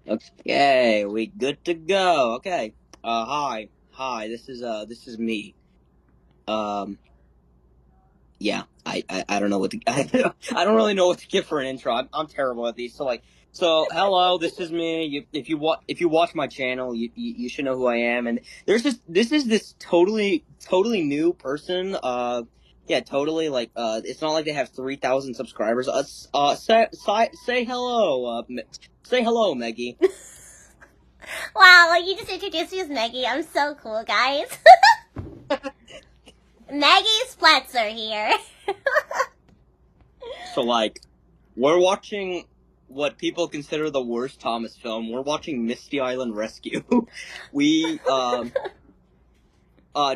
Okay, we good to go. Okay. Hi. This is me. Um, yeah. I don't know what to. I don't really know what to give for an intro. I'm terrible at these. So hello. This is me. If you watch my channel, you should know who I am. And this totally new person. Yeah, totally. It's not like they have 3,000 subscribers. Say hello. Say hello, Meggie. Wow, you just introduced me as Maggie. I'm so cool, guys. Maggie Splatzer here. So we're watching what people consider the worst Thomas film. We're watching Misty Island Rescue. we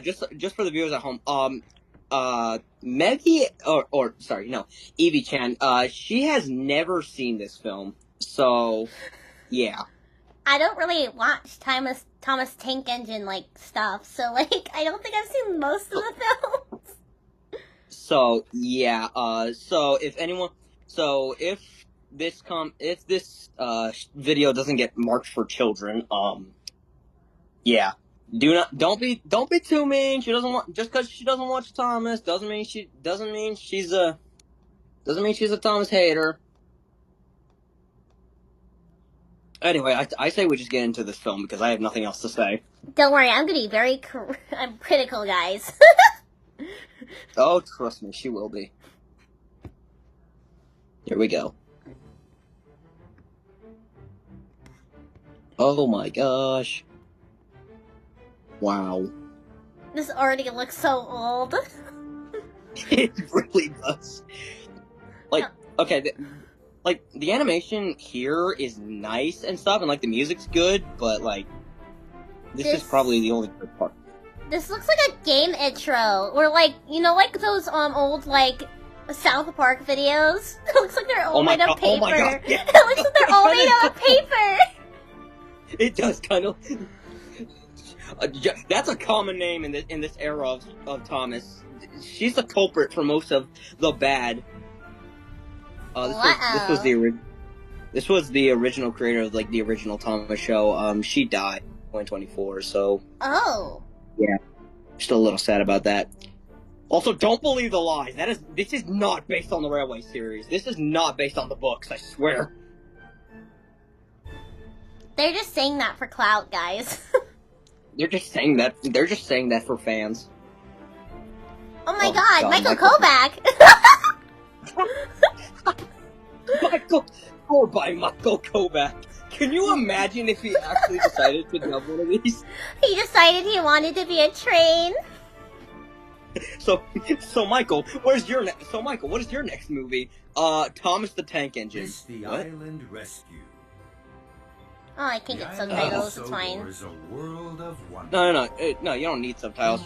just for the viewers at home, Maggie or sorry, no, eviechanR, she has never seen this film. So yeah. I don't really watch Thomas Tank Engine stuff, so I don't think I've seen most of the films. So yeah, if this video doesn't get marked for children, yeah, don't be too mean. She doesn't want, just because she doesn't watch Thomas doesn't mean she's a Thomas hater. Anyway, I say we just get into this film because I have nothing else to say. Don't worry, I'm gonna be I'm critical, guys. Oh, trust me, she will be. Here we go. Oh my gosh. Wow. This already looks so old. It really does. Okay, the animation here is nice and stuff, and the music's good, but this is probably the only good part. This looks like a game intro, or those old South Park videos. It looks like they're all made of paper. Oh my god! Yeah. It looks like they're all made out of paper. It does kind of. That's a common name in this era of Thomas. She's the culprit for most of the bad. This was the original creator of the original Thomas show. She died in 2024, so. Oh. Yeah, still a little sad about that. Also, don't believe the lies. This is not based on the Railway series. This is not based on the books, I swear. They're just saying that for clout, guys. They're just saying that for fans. Oh my god, Michael Kovac! Michael Kovac. Can you imagine if he actually decided to dub one of these? He decided he wanted to be a train. So Michael, what is your next movie? Thomas the Tank Engine. Misty Island Rescue. Oh, I can't get subtitles, it's fine. No, you don't need subtitles.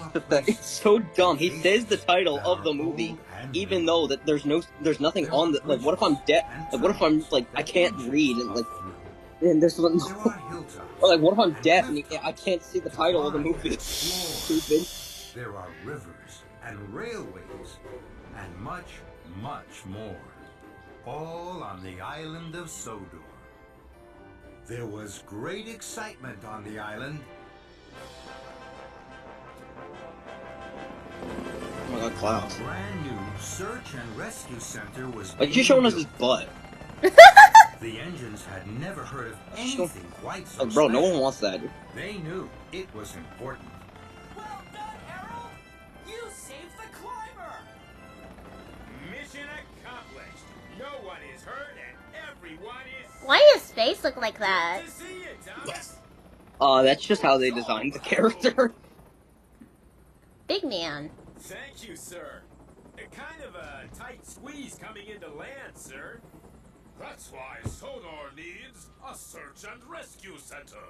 It's so dumb. He says the title of the movie, even though that there's nothing on the, what if I'm deaf? What if I'm, I can't read, and there's one, or what if I'm deaf and I can't see the title of the movie? Stupid. There are rivers and railways and much, much more, all on the island of Sodor. There was great excitement on the island. Oh my god, clouds. A brand new search and rescue center was you're showing us his butt. The engines had never heard of anything quite so bro, no one wants that. They knew it was important. Well done, Harold! You saved the climber! Mission accomplished. No one is hurt and everyone is... Why does his face look like that? To see you, Thomas. That's just how they designed the character. Big man. Thank you, sir. Kind of a tight squeeze coming into land, sir. That's why Sodor needs a search and rescue center.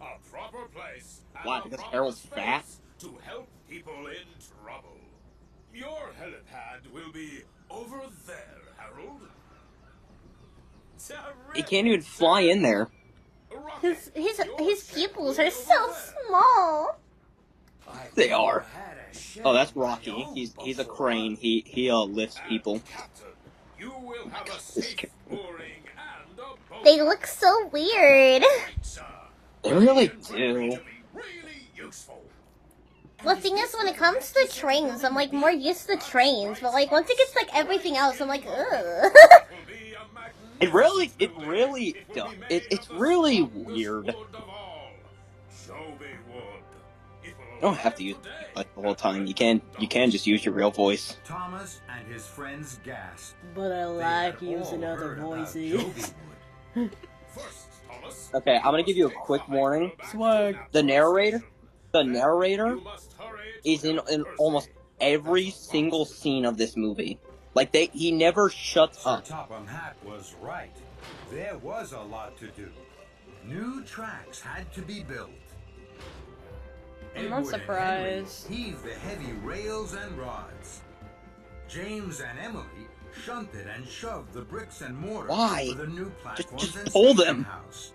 A proper place and why? Because Harold's fat? To help people in trouble. Your helipad will be over there, Harold. He can't even fly in there. His pupils are so small. They are. Oh, that's Rocky. He's a crane. He lifts people. You will have a safe mooring and a boat. They look so weird. They really Going to do. be really useful. Well, the thing is, when it comes to trains, I'm like more used to trains, but like once it gets like everything else, I'm like, ugh. It really does. It's really weird. You don't have to use like the whole time. You can just use your real voice. Thomas and his friends gasped. But I like using other voices. Okay, I'm gonna give you a quick warning. Swag. The narrator is in almost every single scene of this movie. Like he never shuts Sir up. Topham Hatt was right. There was a lot to do. New tracks had to be built. I'm not Edward and surprised. Henry heaved the heavy rails and rods. James and Emily shunted and shoved the bricks and mortar Why? for the new platforms Just and pull station them. house.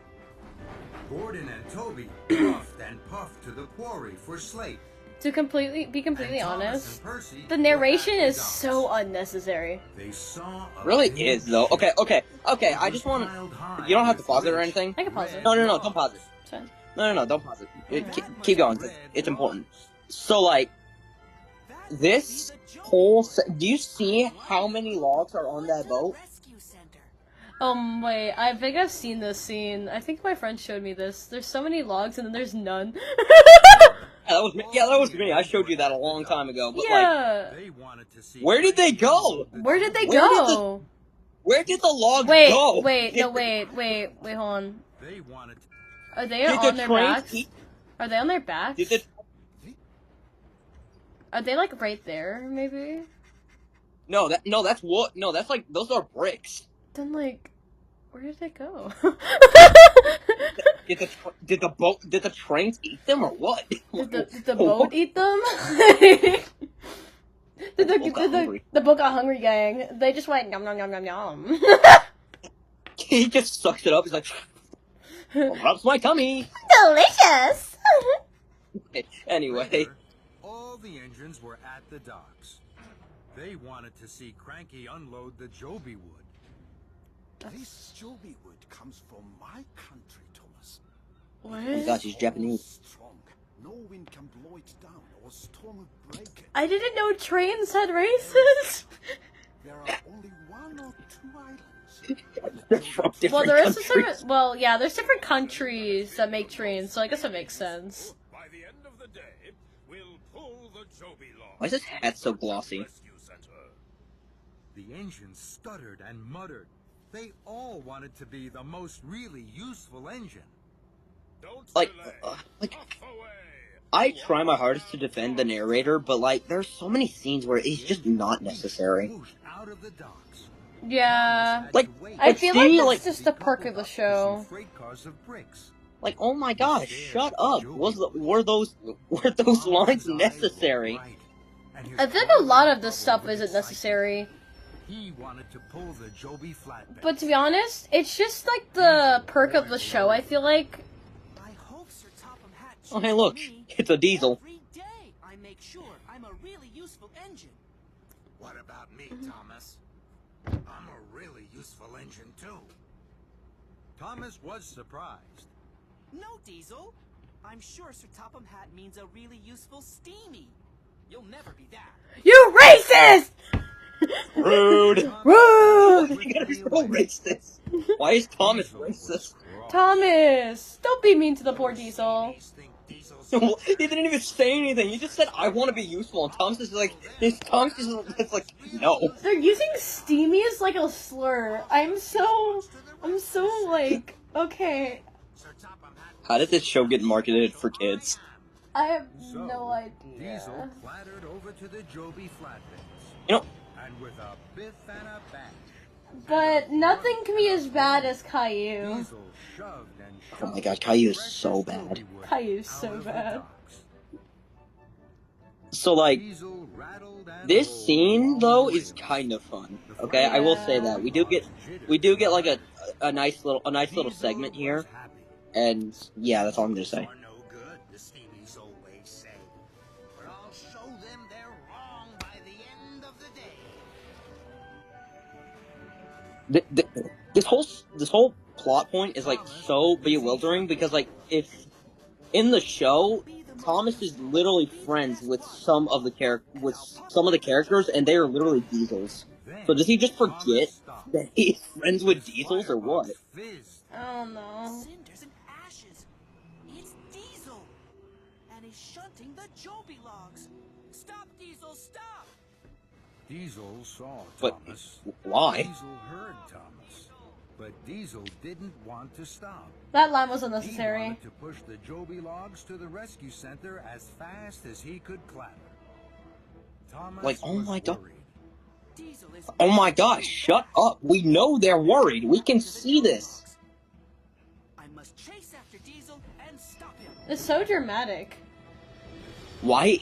Gordon and Toby puffed and puffed to the quarry for slate. To be completely And Thomas honest, and Percy the were narration at the is docks. so unnecessary. They saw a Really big is though. ship. Okay. I just want Piled to. high You don't have to with pause it or rich anything. I can pause it. No, don't pause it. It's fine. No, don't pause it. Keep going. It's important. So like, this whole. Do you see how many logs are on that boat? Wait, I think I've seen this scene. I think my friend showed me this. There's so many logs and then there's none. That was me. Yeah, that was me. I showed you that a long time ago. But like, Yeah. They wanted to see where did they go? Where did they Where did go? Where did the logs Wait, go? wait, hold on. They wanted to Are they Did on the their train backs? eat? Are they on their backs? Did the Are they like right there, maybe? No, that's what. No, that's like those are bricks. Then like, where did they go? Did the trains eat them or what? Did the boat eat them? The boat got hungry, gang. They just went yum yum yum yum yum. He just sucks it up. He's like, rubs my tummy. Delicious. Anyway, Later, all the engines were at the docks. They wanted to see Cranky unload the Joby wood. This Joby wood comes from my country, Thomas. oh my What? gosh, he's Japanese. Strong. No wind can blow it down or storm will break it. I didn't know trains had races. There are only one or two islands. They're from different Well, there is countries. different. Well, yeah, there's different countries that make trains, so I guess it makes sense. By the end of the day, we'll pull the Joby log. Why is this hat so glossy? Rescue Center. The engines stuttered and muttered. They all wanted to be the most really useful engine. Don't Like, delay. like Off away. I try my hardest to defend the narrator, but like, there's so many scenes where it's just not necessary. Whooshed out of the docks. Yeah. Like, I like, feel see, like that's just the perk of the show. Freight cars of bricks. like, oh my gosh, shut up! Were those lines necessary? I think a lot of this stuff isn't necessary. He wanted to pull the Joby flatbed. But to be honest, it's just like the perk of the show, I feel like. I hope Sir Topham Hatt Oh, hey, chooses look, me. it's a diesel. Every day I make sure I'm a really useful engine. What about me, Thomas? I'm a really useful engine too. Thomas was surprised. No, Diesel. I'm sure Sir Topham Hatt means a really useful Steamy. You'll never be that. You racist! Rude. Rude! You gotta be so racist. Why is Thomas racist? Thomas! Don't be mean to the poor Diesel. He didn't even say anything. He just said, "I want to be useful," and Thomas is like, it's like, no. They're using steamy as like a slur. I'm so like, okay. How did this show get marketed for kids? I have So, no idea. Diesel clattered over to the Joby flatbeds. You know, And with a biff and a bash, But nothing can be as bad as Caillou. Diesel shoved and shoved. Oh my god, Caillou is so bad. Caillou's so bad. So like, Diesel rattled and this rolled scene though all the is way. kind of fun. Okay, I will say that we do get like a nice little segment here, and yeah, that's all I'm gonna say. Are no good, the Steamies always say. But I'll show them they're wrong by the end of the day. This whole plot point is like so bewildering because like if in the show Thomas is literally friends with some of the characters, and they are literally Diesels. So does he just forget that he's friends with Diesels or what? I don't know. Cinders and ashes. It's Diesel, and he's shunting the Joby logs. Stop, Diesel! Stop! Diesel saw But Thomas. why? Diesel heard Thomas, but Diesel didn't want to stop. That line was He unnecessary. wanted to push the Joby logs to the rescue center as fast as he could clatter. Thomas Like, oh was my god. worried. Diesel is Oh my gosh, shut up. We know they're worried. We can see this. I must chase after Diesel and stop him. It's so dramatic. Why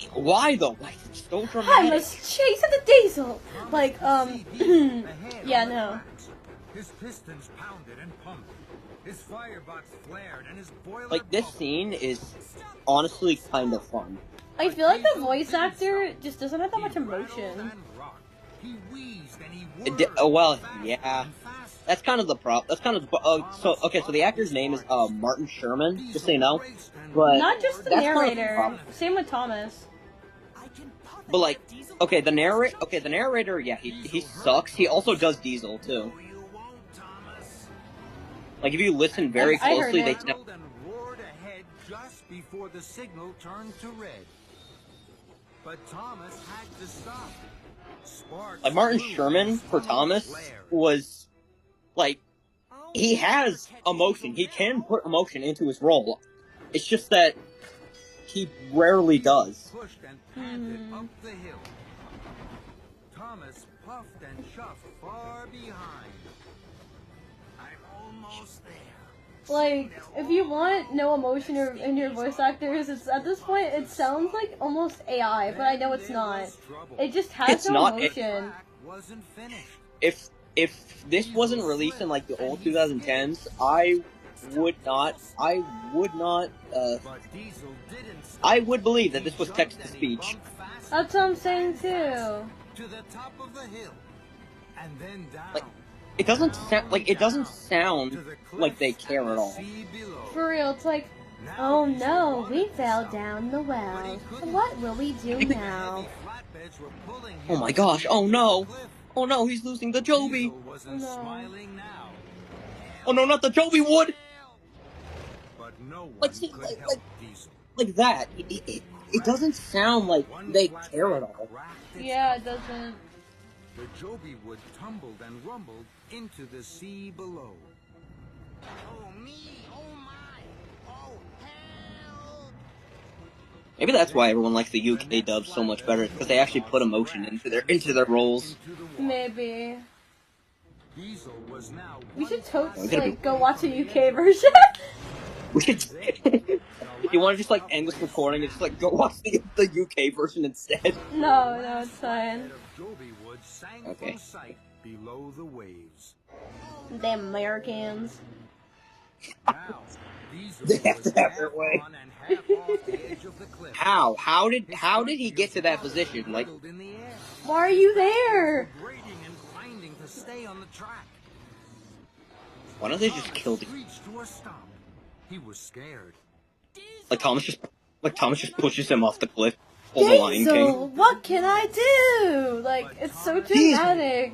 though? Why is it so I dramatic? must chase at the Diesel! Like, See Diesel ahead yeah, on the no. tracks. His pistons pounded and pumped. His firebox flared and his boiler Like, this bubbled. scene is honestly kind of fun. I feel like the voice actor just doesn't have that much He rattled emotion. and rocked. He wheezed and he Well, whirred yeah. faster and faster. That's kind of the prop. That's kind of so the actor's name is Martin Sherman, just so you know. But Not just the that's kind of the narrator. problem. Same with Thomas. I can puff But like, at Diesel okay, the and narrator, yeah, he sucks. He also does Diesel too. No, you won't, Thomas. Like if you listen very I heard closely, it. they Rattled and roared ahead just before the signal turned to red. But Thomas had to stop. Sparks like Martin flew Sherman and for smoke Thomas flared. was like he has emotion. He can put emotion into his role. It's just that he rarely does. Pushed and panted up the hill. Thomas puffed and shoved far behind. I'm almost there. Like, if you want no emotion in your voice actors, it's at this point it sounds like almost AI, but I know it's not. It just has It's no not emotion. Track wasn't finished. If this wasn't released in like the old 2010s, I would not But Diesel didn't stop. I would believe that He this was jumped text to and he speech. bumped faster That's what I'm saying and too. faster to the top of the hill, and then down. Like, it doesn't sound to the like they cliffs care and at the all. sea below. For real, it's like, Now oh Diesel no, wanted we to fell stop, down the but well. he couldn't. What will we do now? Heavy flatbeds were pulling Oh him my to gosh! the Oh edge no! of the cliff. Oh no! He's losing the Joby! Diesel wasn't No. smiling now. Oh no! Not the Joby wood! But no one Like, see, could like- help Diesel. Like that. It doesn't sound like One they flatbed care at all. cracked its Yeah, it hull. doesn't. The Joby wood tumbled and rumbled into the sea below. Oh me! Oh my! Oh help! Maybe that's why everyone likes the UK dub so much better, because they actually put emotion into their roles. Into the water. Maybe. Diesel was now We should We totally gotta like go watch a UK version. We should. If you want to just like end this recording and just like go watch the UK version instead. No, it's fine. Head of Joby wood sank Okay. from sight below the waves. Damn Americans. Now, Diesel They have to was have their half way. on and half off the edge of the cliff. How? How did His he front get to that wheels position? Like, wiggled in the air, Why are you there? grating and grinding to stay on the track. why don't they just kill the? Screeched to a stop. He was scared. Like Thomas just pushes him off the cliff. Oh, the Lion King. Diesel, what can I do? Like, it's so dramatic.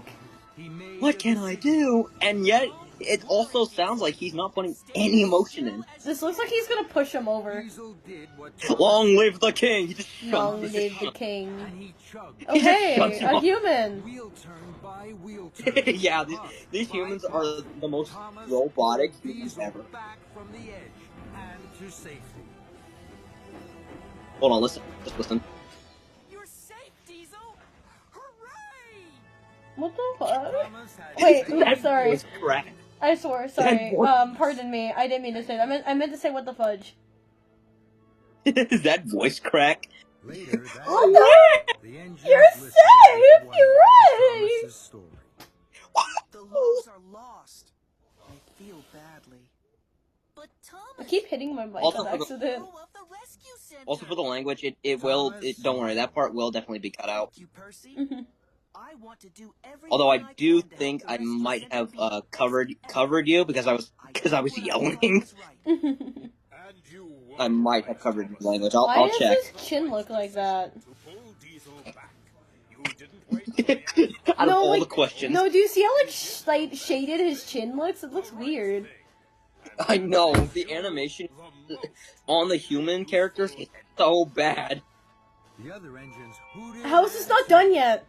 He made What a can I decision. do? And yet, it also sounds like he's not putting any emotion in. This looks like he's gonna push him over. Diesel did what Long live the king! He just Long shuns- live the king. and he chugged. He just Okay, shuts him a off. human. Wheel turn by wheel turn. Yeah, puff these by humans puff. are the most Thomas robotic pulled humans Diesel ever. back from the edge and to safety. Hold on, listen. Just listen. You're safe, Diesel! Hooray! What the fuck? Thomas had Wait, saved That sorry. was crack. I swore, sorry. voice- Pardon me. I didn't mean to say that. I meant to say what the fudge. Is that voice crack? Later that What night, the? the engines You're listened safe! with You're wonder to right! Thomas's story. The logs are lost. I feel badly. But I Thomas, keep hitting my mic Also on for the- accident. hero of the rescue center. Also for the language, don't worry, that part will definitely be cut out. Thank you, Percy. Mhm. I want to do everything Although I do can to help think the I rescue might center have be the best covered ever. you because I was I did what I thought yelling. was right. And you were I might have right, covered your Thomas. language. Why I'll does check. his chin look like that? To pull Diesel back. You didn't wait till the ass Out of No, all like, the questions, no, do you see how, like, shaded his chin looks? It looks weird. I know the animation on the human characters is so bad. The other engines hooted How is this and not done yet?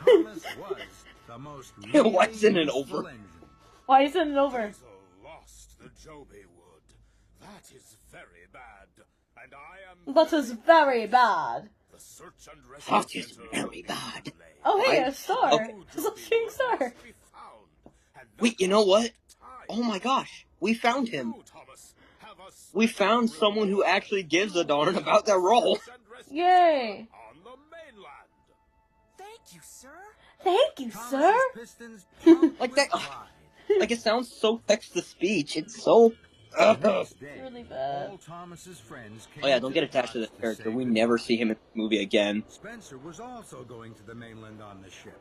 Thomas was the most Why isn't it useful over? engine. Why isn't it over? Diesel lost the Joby Wood. That is very bad. And I am That is very bad. the search and rescue That is center very will be bad. delayed. Oh, hey, I- a star. okay. It's a shooting star. Must be found. And Wait, you know what? Oh my gosh, we found him. you, Thomas, have a We special found someone who reward. actually gives a darn about their role. Search and rescue Yay. center on the mainland. Thank you, sir. Thank you, Thomas's sir. pistons pumped Like with that- pride. Like, it sounds so text-to-speech. It's so... The next day, Really bad. all Thomas's friends came Oh yeah, don't to get the attached to docks this character. say We goodbye. never see him in the movie again. Spencer was also going to the mainland on the ship.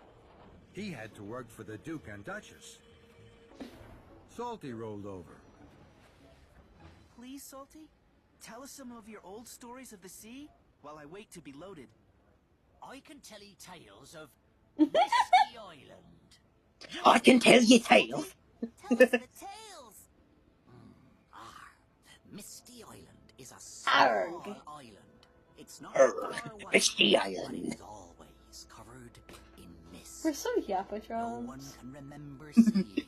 He had to work for the Duke and Duchess. Salty rolled over. Please, Salty, tell us some of your old stories of the sea while I wait to be loaded. I can tell you tales of Misty Island. I can tell you tales. Tell us the tales. Misty Island is a Arg. small island. It's not Arg. far away, Misty but Island. it is always covered in mist. We're so No one Yapatrons. can remember seeing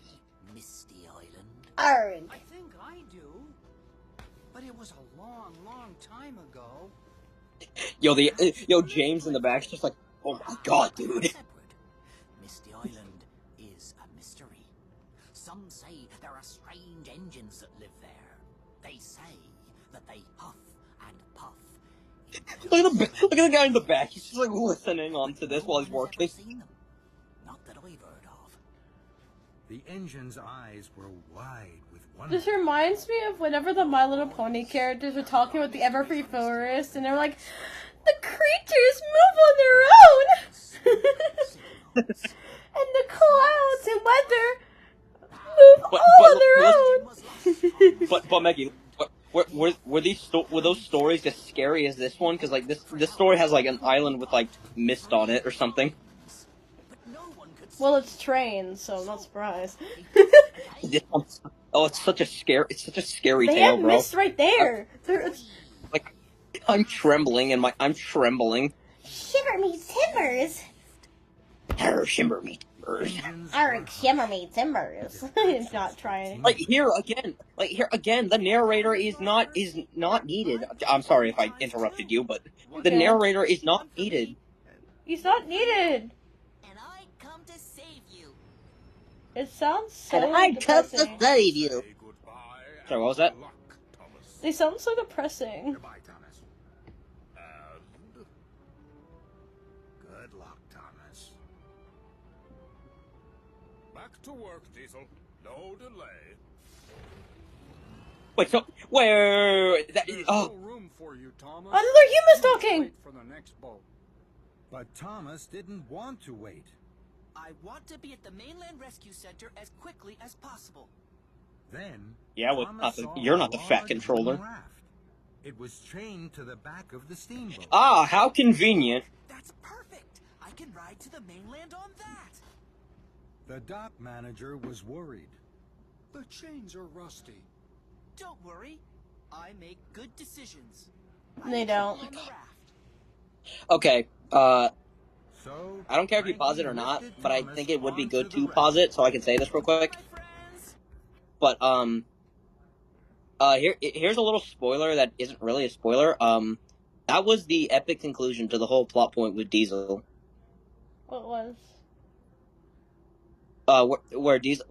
Misty Island. Arg. I think I do. But it was a long, long time ago. Yo, James in the back's just like, oh my god, dude. Separate. Misty Island is a mystery. Some say there are strange engines that live there. They say that they huff and puff. Look at the guy in the back. He's just like listening on to this while he's No one has working. ever seen them. Not that I've heard of. The engine's eyes were wide with wonder. This reminds me of whenever the My Little Pony characters were talking about the Everfree Forest, and they were like, the creatures move on their own! And the clouds and weather move But- all but- on their own! But Meggie, were those stories as scary as this one? Because like this story has like an island with like mist on it or something. But no one could Well, it's trains, so I'm not surprised. This one's- oh, it's such a scary They tale, have bro. mist right there! Like, I'm trembling I'm trembling. Shiver me timbers! Arr, shimmer me timbers. Engines Arg, were shimmer me timbers. It's not trying. Like here again, the narrator is not needed. I'm sorry if I interrupted you, but the Okay. narrator is not needed. He's not needed! And I come to save you. It sounds so And I come to depressing. save you. Say goodbye. Sorry, what was and that? good luck, Thomas. They sound so depressing. Goodbye, Thomas. And Good luck, Thomas. back to work, Diesel. No delay. Wait, so where that? There's Oh, no room for you, Thomas. Another human's talking! Wait for the next boat. But Thomas didn't want to wait. I want to be at the mainland rescue center as quickly as possible. Then, yeah. Well, Thomas saw you're a not the fat large controller. wooden raft. It was chained to the back of the steamboat. Ah, how convenient. That's perfect. I can ride to the mainland on that. The dock manager was worried. The chains are rusty. Don't worry. I make good decisions. They don't. On the raft. Okay, So I don't care if you pause it or not, but I think it would be good to pause it so I can say this real quick. My friends. But here's a little spoiler that isn't really a spoiler. That was the epic conclusion to the whole plot point with Diesel. What was? Where Diesel,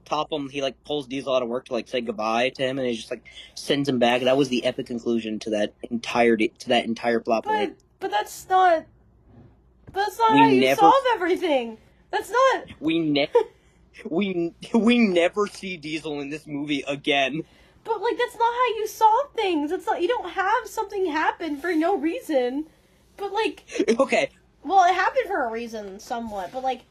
Topham, he like pulls Diesel out of work to like say goodbye to him, and he just like sends him back. That was the epic conclusion to that entire plot point. But that's not. That's not We how you never- solve everything. That's not. We never see Diesel in this movie again. But like that's not how you solve things. It's not. You don't have something happen for no reason. But like, Okay, Well, it happened for a reason, somewhat, but it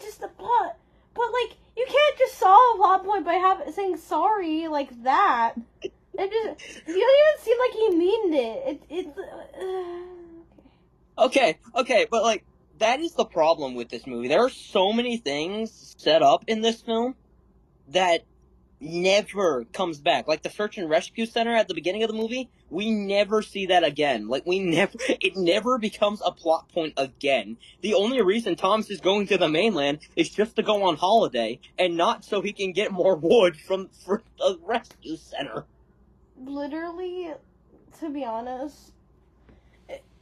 just the plot. But like, you can't just solve a plot point by saying sorry like that. It just you don't even seem like he meaned it. Okay, but like that is the problem with this movie. There are so many things set up in this film that never comes back. Like the search and rescue center at the beginning of the movie, we never see that again. Like it never becomes a plot point again. The only reason Thomas is going to the mainland is just to go on holiday, and not so he can get more wood for the rescue center. Literally, to be honest,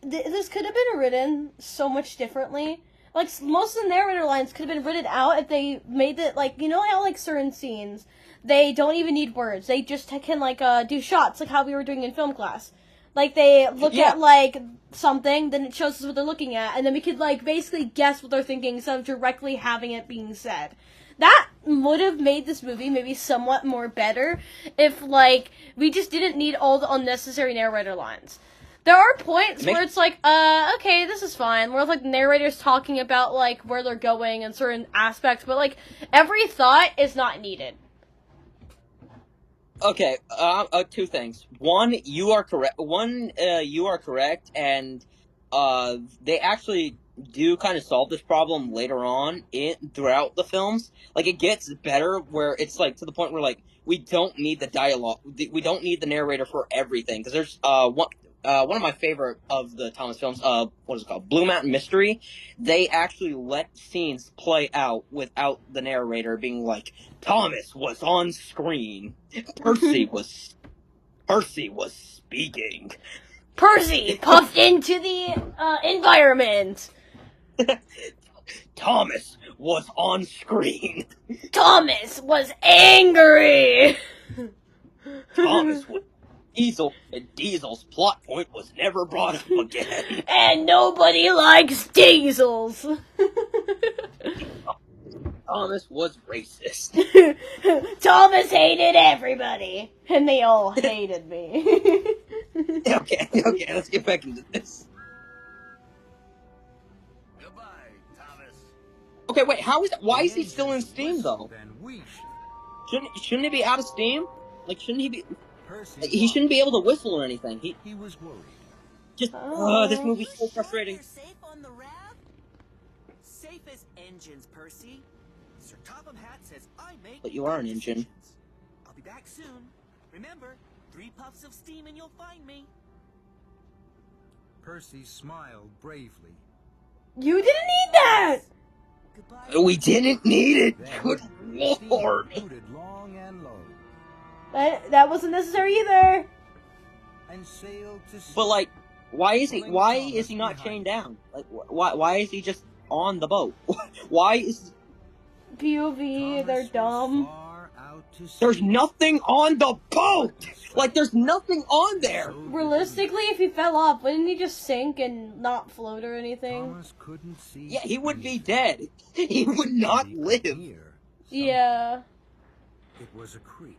this could have been written so much differently. Like, most of the narrator lines could have been written out if they made it, like, you know how, like, certain scenes, they don't even need words. They just can, like, do shots, like how we were doing in film class. Like, they look at, like, something, then it shows us what they're looking at, and then we could, like, basically guess what they're thinking instead of directly having it being said. That would have made this movie maybe somewhat more better if, like, we just didn't need all the unnecessary narrator lines. There are points where it's like, okay, this is fine. Where, like, narrators talking about, like, where they're going and certain aspects, but, like, every thought is not needed. Okay, two things. One, you are correct. And they actually do kind of solve this problem later on throughout the films. Like, it gets better where it's like to the point where like we don't need the dialogue, we don't need the narrator for everything. Because there's one of my favorite of the Thomas films, what is it called? Blue Mountain Mystery. They actually let scenes play out without the narrator being like, Thomas was on screen. Percy was speaking. Percy puffed into the environment. Thomas was on screen. Thomas was angry. Thomas was Diesel, and Diesel's plot point was never brought up again. And nobody likes Diesels. Thomas was racist. Thomas hated everybody, and they all hated me. Okay, let's get back into this. Goodbye, Thomas. Okay, wait, why is he still in Steam, though? Shouldn't he be out of Steam? Like, shouldn't he be... He shouldn't be able to whistle or anything. He was worried. Just, this movie's so frustrating. You're safe on the raft? Safe as engines, Percy. Sir Topham Hatt says I make... But you are an engine. I'll be back soon. Remember, 3 puffs of steam and you'll find me. Percy smiled bravely. You didn't need that! Goodbye. We didn't need it! Good lord! Long and low. That wasn't necessary either. And sailed to sea. But like, why is he not chained down? Like, why is he just on the boat? Why is... POV, they're dumb. There's nothing on the boat! Like, there's nothing on there! Realistically, if he fell off, wouldn't he just sink and not float or anything? Thomas couldn't see. Yeah, he would be dead. He would not live. Yeah. It was a creak.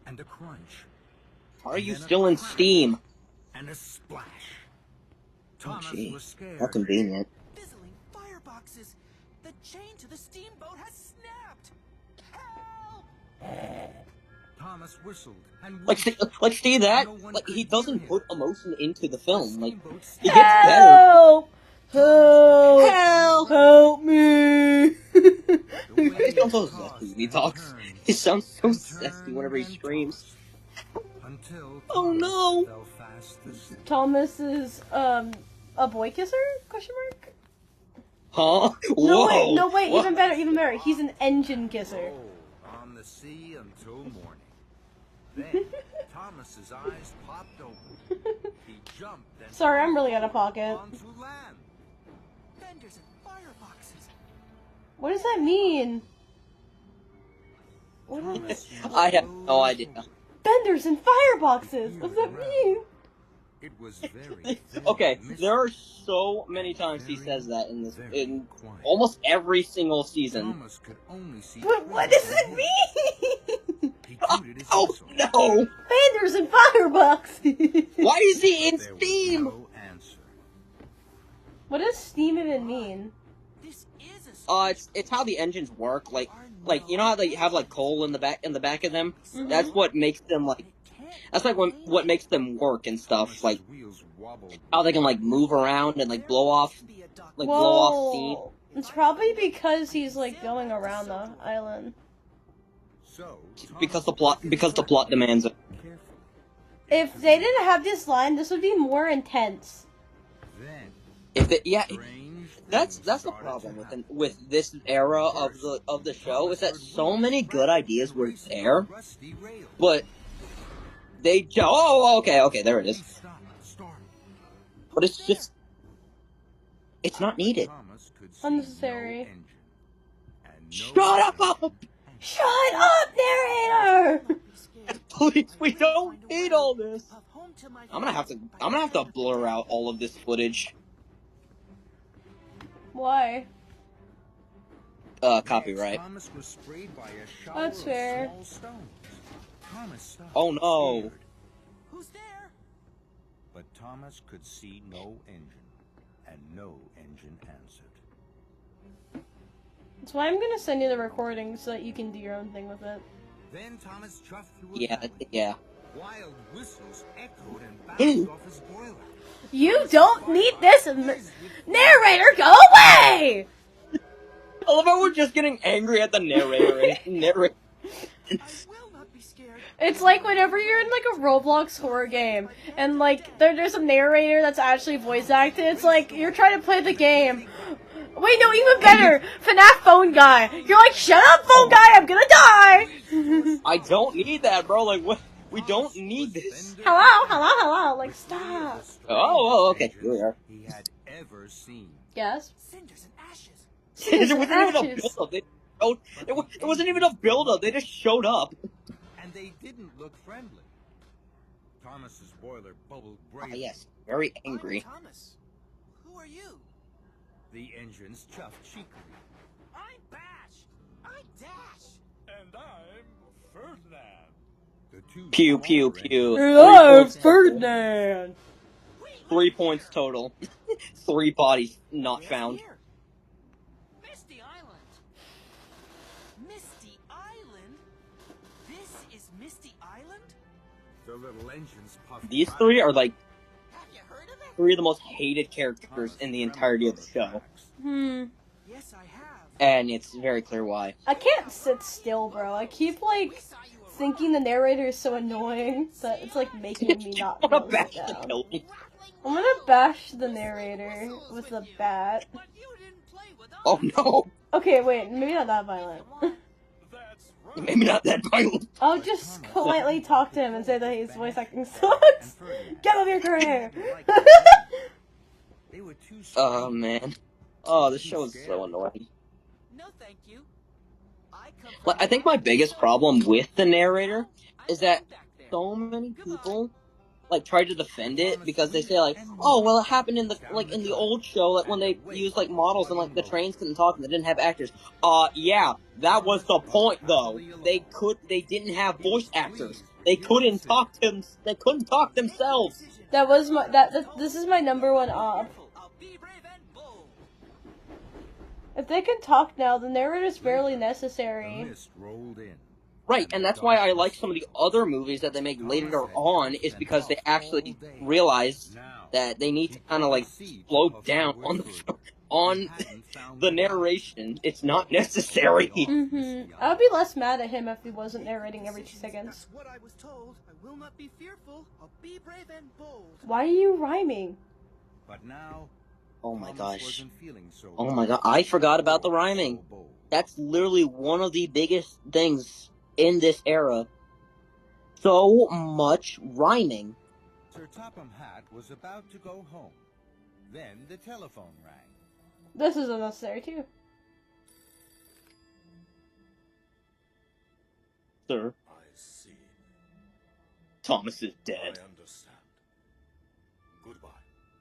And a crunch. Are you still in Steam? And a splash. Oh, Thomas gee. was scared. How convenient. Fizzling fireboxes. The chain to the steamboat has snapped. Help! Thomas whistled and see that? No one Like, he could doesn't hear put him. emotion into the film. Like, Steamboat he gets better. Help! Help! Help! Help me! He sounds so zesty when he talks. He sounds so zesty whenever he screams. Until Oh no! fell fast asleep. Thomas is, a boy kisser? Question mark? Huh? Whoa! No, wait, What? even better. He's an engine kisser. Oh, on the sea until morning. Then Thomas's eyes popped open. He jumped and Sorry, I'm really out of pocket. onto land. Vendors and fireboxes. What does that mean? I have no idea. Benders and fireboxes! What does that mean? It was very, Okay, very there are so many times he says that in almost every single season. Thomas could only see But what does it mean? He tooted his Oh whistle. no! Benders and fireboxes! Why is he in There was Steam? no answer. What does steam even mean? This is a It's how the engines work. Like you know how they have like coal in the back of them. That's what makes them like. That's like what makes them work and stuff. Like how they can like move around and like blow off steam. It's probably because he's like going around the island. Because the plot demands it. If they didn't have this line, this would be more intense. That's the problem with this era of the show is that so many good ideas were there, but they just okay, there it is. But it's not needed. Unnecessary. Shut up! Shut up, narrator! Please, we don't need all this. I'm gonna have to blur out all of this footage. Why? Copyright. That's fair. Oh no. Who's there? But Thomas could see no engine, and no engine answered. That's why I'm gonna send you the recording so that you can do your own thing with it. Then Thomas chuffed through Yeah. Wild whistles echoed and bounced off his boiler. You don't need this narrator, go away! I love how we're just getting angry at the narrator. It's like whenever you're in like a Roblox horror game and like there's a narrator that's actually voice acted, it's like you're trying to play the game. Wait, no, even better! FNAF phone guy! You're like, shut up, phone guy, I'm gonna die! I don't need that, bro, like, what? We don't need this. Hello, like, stop. Oh, okay, here we are. He had ever seen. Yes? Cinders and ashes. It wasn't even a build-up. It wasn't even a build-up, they just showed up. And they didn't look friendly. Thomas's boiler bubbled bright. Yes, very angry. I'm Thomas. Who are you? The engines chuffed cheekily. I'm Bash. I'm Dash. And I'm Ferdinand. The two Pew, pew, smaller pew. Hello, Ferdinand! 3 points total. 3 bodies not found. Here. Misty Island. Misty Island? This is Misty Island? The little engines puffed. These 3 are like Have you heard of it? 3 of the most hated characters in the entirety of the show. Yes, I have. And it's very clear why. I can't sit still, bro. I keep, like, thinking the narrator is so annoying that it's, like, making me not I'm gonna want bash to sit the down. building. I'm gonna bash the narrator with a bat. But you didn't play with us. Oh no! Okay, wait, maybe not that violent. That's right. Maybe not that violent. I'll just politely talk to him and say that his voice acting sucks. Get out of your career! They were too Oh man. Oh, this show is so annoying. No, thank you. Like, I think my biggest problem with the narrator is that so many people like try to defend it because they say like, oh well, it happened in the old show, like when they used like models and like the trains couldn't talk and they didn't have actors. Yeah, that was the point though. They didn't have voice actors. They couldn't talk themselves. That was my this is my number one op. I'll be brave and bold. If they can talk now, the narrator's barely The necessary. mist rolled in. Right, and that's why I like some of the other movies that they make later on, is because they actually realize that they need to kind of like slow down on the narration. It's not necessary. I would be less mad at him if he wasn't narrating every 2 seconds. That's what I was told. I will not be fearful. I'll be brave and bold. Why are you rhyming? But now, Oh my Thomas gosh. wasn't feeling so Oh my god, I forgot about the rhyming. bold. That's literally one of the biggest things in this era. So much rhyming. Sir Topham Hatt was about to go home. Then the telephone rang. This is unnecessary too. Sir, I see. Thomas is I dead. understand. Goodbye.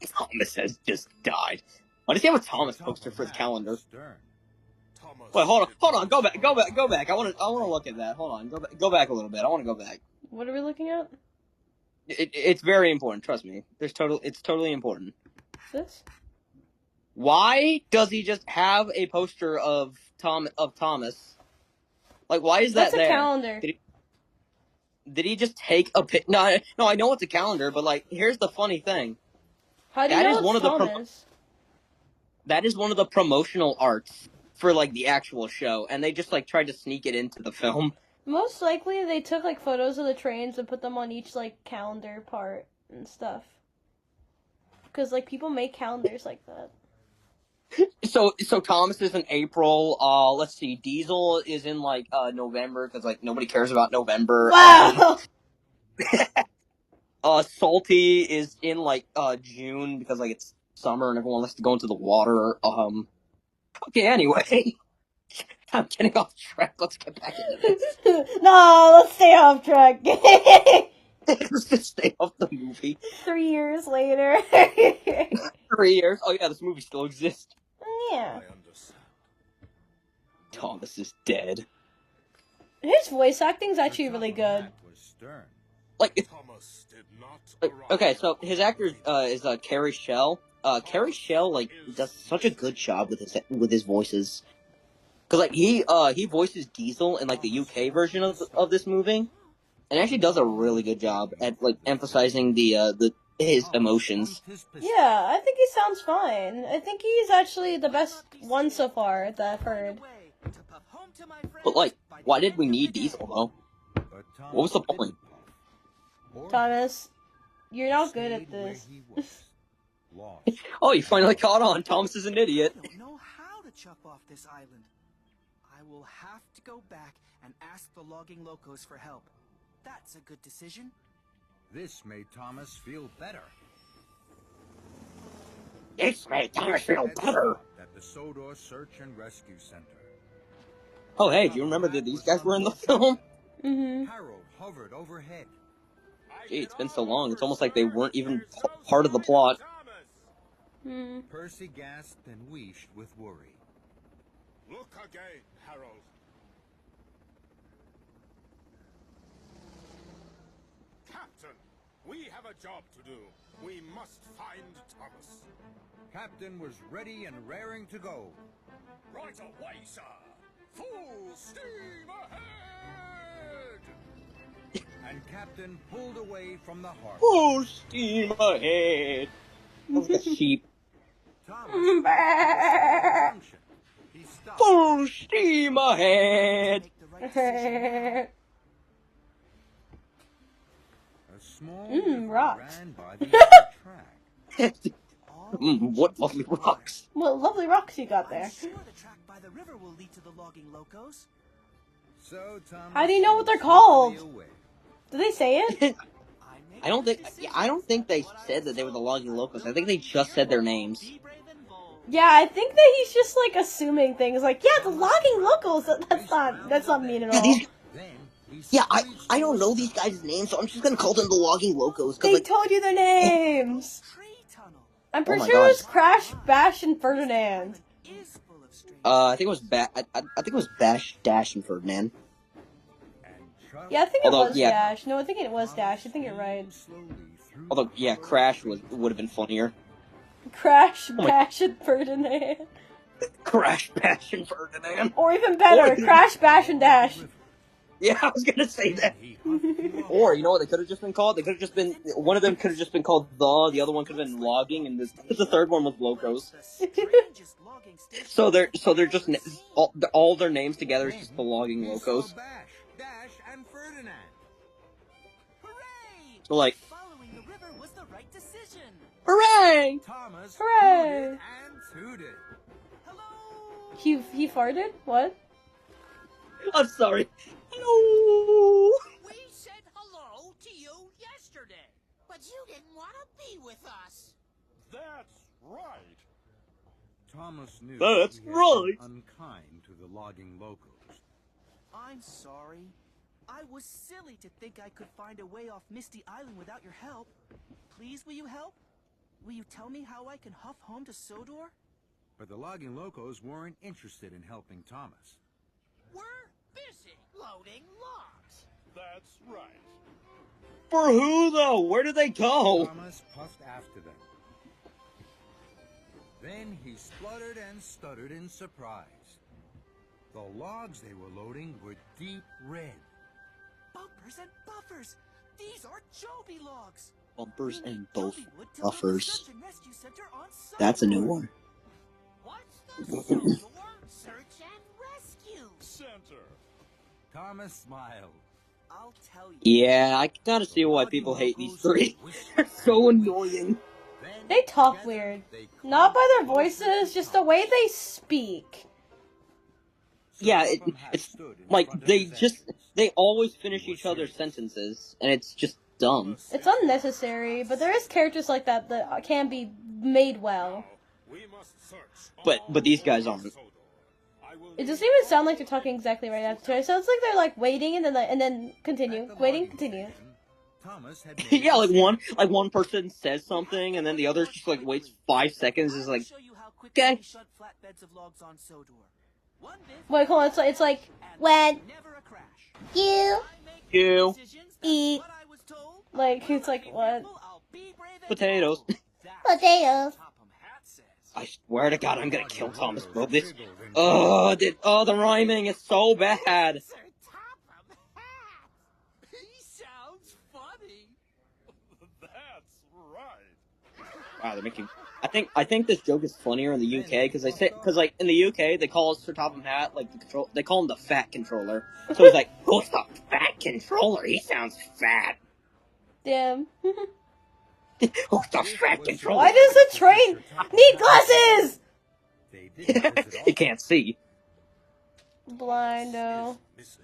Thomas has just died. Why does he have a Thomas poster for his calendar? Stern. Thomas. Wait, hold on, go back. I wanna look at that. Hold on, go back a little bit. I wanna go back. What are we looking at? It's very important, trust me. It's totally important. This? Why does he just have a poster of Thomas? Like, why is that That's a there? calendar. Did he just take a pic? No, I know it's a calendar, but like, here's the funny thing. How do you know it's Thomas? That is one of the promotional arts for like the actual show, and they just like tried to sneak it into the film. Most likely, they took like photos of the trains and put them on each like calendar part and stuff. Because like people make calendars like that. So Thomas is in April. Let's see. Diesel is in like November because like nobody cares about November. Wow. Salty is in like June because like it's summer and everyone likes to go into the water. Okay. Anyway, I'm getting off track. Let's get back into this. No, let's stay off track. Let's just stay off the movie. 3 years later. 3 years. Oh yeah, this movie still exists. Yeah. Thomas is dead. His voice acting's actually really good. Like, okay, so his actor is Carrie Shell. Carrie Shell like does such a good job with his voices. Cause like he voices Diesel in like the UK version of this movie, and actually does a really good job at like emphasizing his emotions. Yeah, I think he sounds fine. I think he's actually the best one so far that I've heard. But like, why did we need Diesel though? What was the point? Thomas, you're not good at this. Oh, you finally caught on. Thomas is an idiot. I don't know how to chop off this island. I will have to go back and ask the logging locos for help. That's a good decision. This made Thomas feel better. This made Thomas feel better. At the Sodor Search and Rescue Center. Oh, hey, do you remember that these guys were in the film? Mm-hmm. Harold hovered overhead. Gee, it's been so long. It's almost like they weren't even part of the plot. Mm. Percy gasped and wheezed with worry. Look again, Harold. Captain, we have a job to do. We must find Thomas. Captain was ready and raring to go. Right away, sir. Full steam ahead! And Captain pulled away from the harbor. Full steam ahead. Like a sheep. Thomas he stopped. Full steam ahead. A small river rocks. ran by the track. What lovely rocks. What lovely rocks you got I'm there. sure the track by the river will lead to the logging locos. So Thomas How do you know what they're called? away. Did they say it? I don't think they said that they were the logging locals. I think they just said their names. Yeah, I think that he's just like assuming things like, yeah, the logging locals. That's not mean at all. I don't know these guys' names, so I'm just gonna call them the logging locals. They Like, told you their names. Tree tunnel I'm pretty my sure it was God. Crash, Bash, and Ferdinand. is full of strange. I think it was I think it was Bash, Dash, and Ferdinand. Yeah, I think Although, it was yeah. Dash. No, I think it was Dash. I think you're right. Although, yeah, Crash would have been funnier. Crash, my- Bash, and Ferdinand. Crash, Bash, and Ferdinand. Or even better, Or- Crash, Bash, and Dash. Yeah, I was gonna say that. Or, you know what they could have just been called? They could have just been, one of them could have just been called the other one could have been Logging, and the third one was Locos. The strangest logging station. So they're just, all their names together is just the Logging He Locos. saw Bash, Dash, and Ferdinand. Hooray! So like, Following the river was the right decision. hooray! Thomas Hooray! hooted and tooted. Hello. He farted? What? I'm sorry. Hello! We said hello to you yesterday, but you didn't want to be with us. That's right. Thomas knew That's he had right. been unkind to the logging locals. I'm sorry. I was silly to think I could find a way off Misty Island without your help. Please, will you help? Will you tell me how I can huff home to Sodor? But the logging locals weren't interested in helping Thomas. We're busy loading logs. That's right. For who though? Where did they go? Thomas puffed after them. Then he spluttered and stuttered in surprise. The logs they were loading were deep red. Bumpers and buffers! These are Joby logs! Bumpers We and need both Joby wood to build the buffers. Search and Rescue Center on That's a new Sodor. one. What's the Sodor Search and Rescue Center. Thomas smiled. I'll tell you. Yeah, I gotta see why people hate these three. They're so annoying. They talk weird. Not by their voices, just the way they speak. Yeah, it's like they always finish each other's sentences, and it's just dumb. It's unnecessary, but there is characters like that that can be made well. We must search But these guys aren't. Sodor. I will It doesn't even sound like they're talking exactly right after. It sounds like they're like waiting and then continue, waiting, continue. Thomas had Yeah, like one person says something, and then the other just like waits 5 seconds. Is like, Show you how quickly okay. we shut flatbeds of logs on Sodor. One biff, Wait, hold on. It's like and when never a crash. you I make You decisions, that's eat what I was told. like it's like what I'll be brave and potatoes. bold. That's potatoes. what Topham Hat says. I swear to God, I'm gonna kill Thomas Bob. This, the rhyming is so bad. Sir Topham Hat? He sounds funny. That's right. Wow, they're making. I think this joke is funnier in the UK because like in the UK they call Sir Topham Hat like the control. They call him the fat controller. So he's like, who's the fat controller? He sounds fat. Damn. Who's the fat controller? Why does the train need glasses? They didn't visit all He can't see. Blindo. Missy,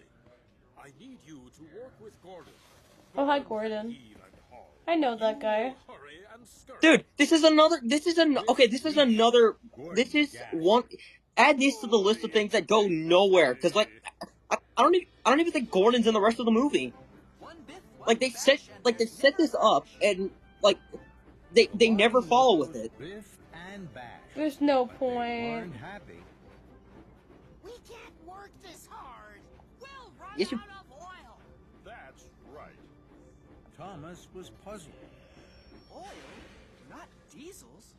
I need you to work with Gordon. Oh, hi, Gordon. Eve and Hall. I know that guy. Hurry and scurry. Dude, this is another. This is one. Add this to the list of things that go nowhere. Cause like, I don't even think Gordon's in the rest of the movie. One biff, one Like they bash, and set this up and like they never follow with it. Biff and Bash. There's no But they point. weren't happy. We can't work this hard. We'll run Yes, you- out of oil. That's right. Thomas was puzzled. oil, not diesels.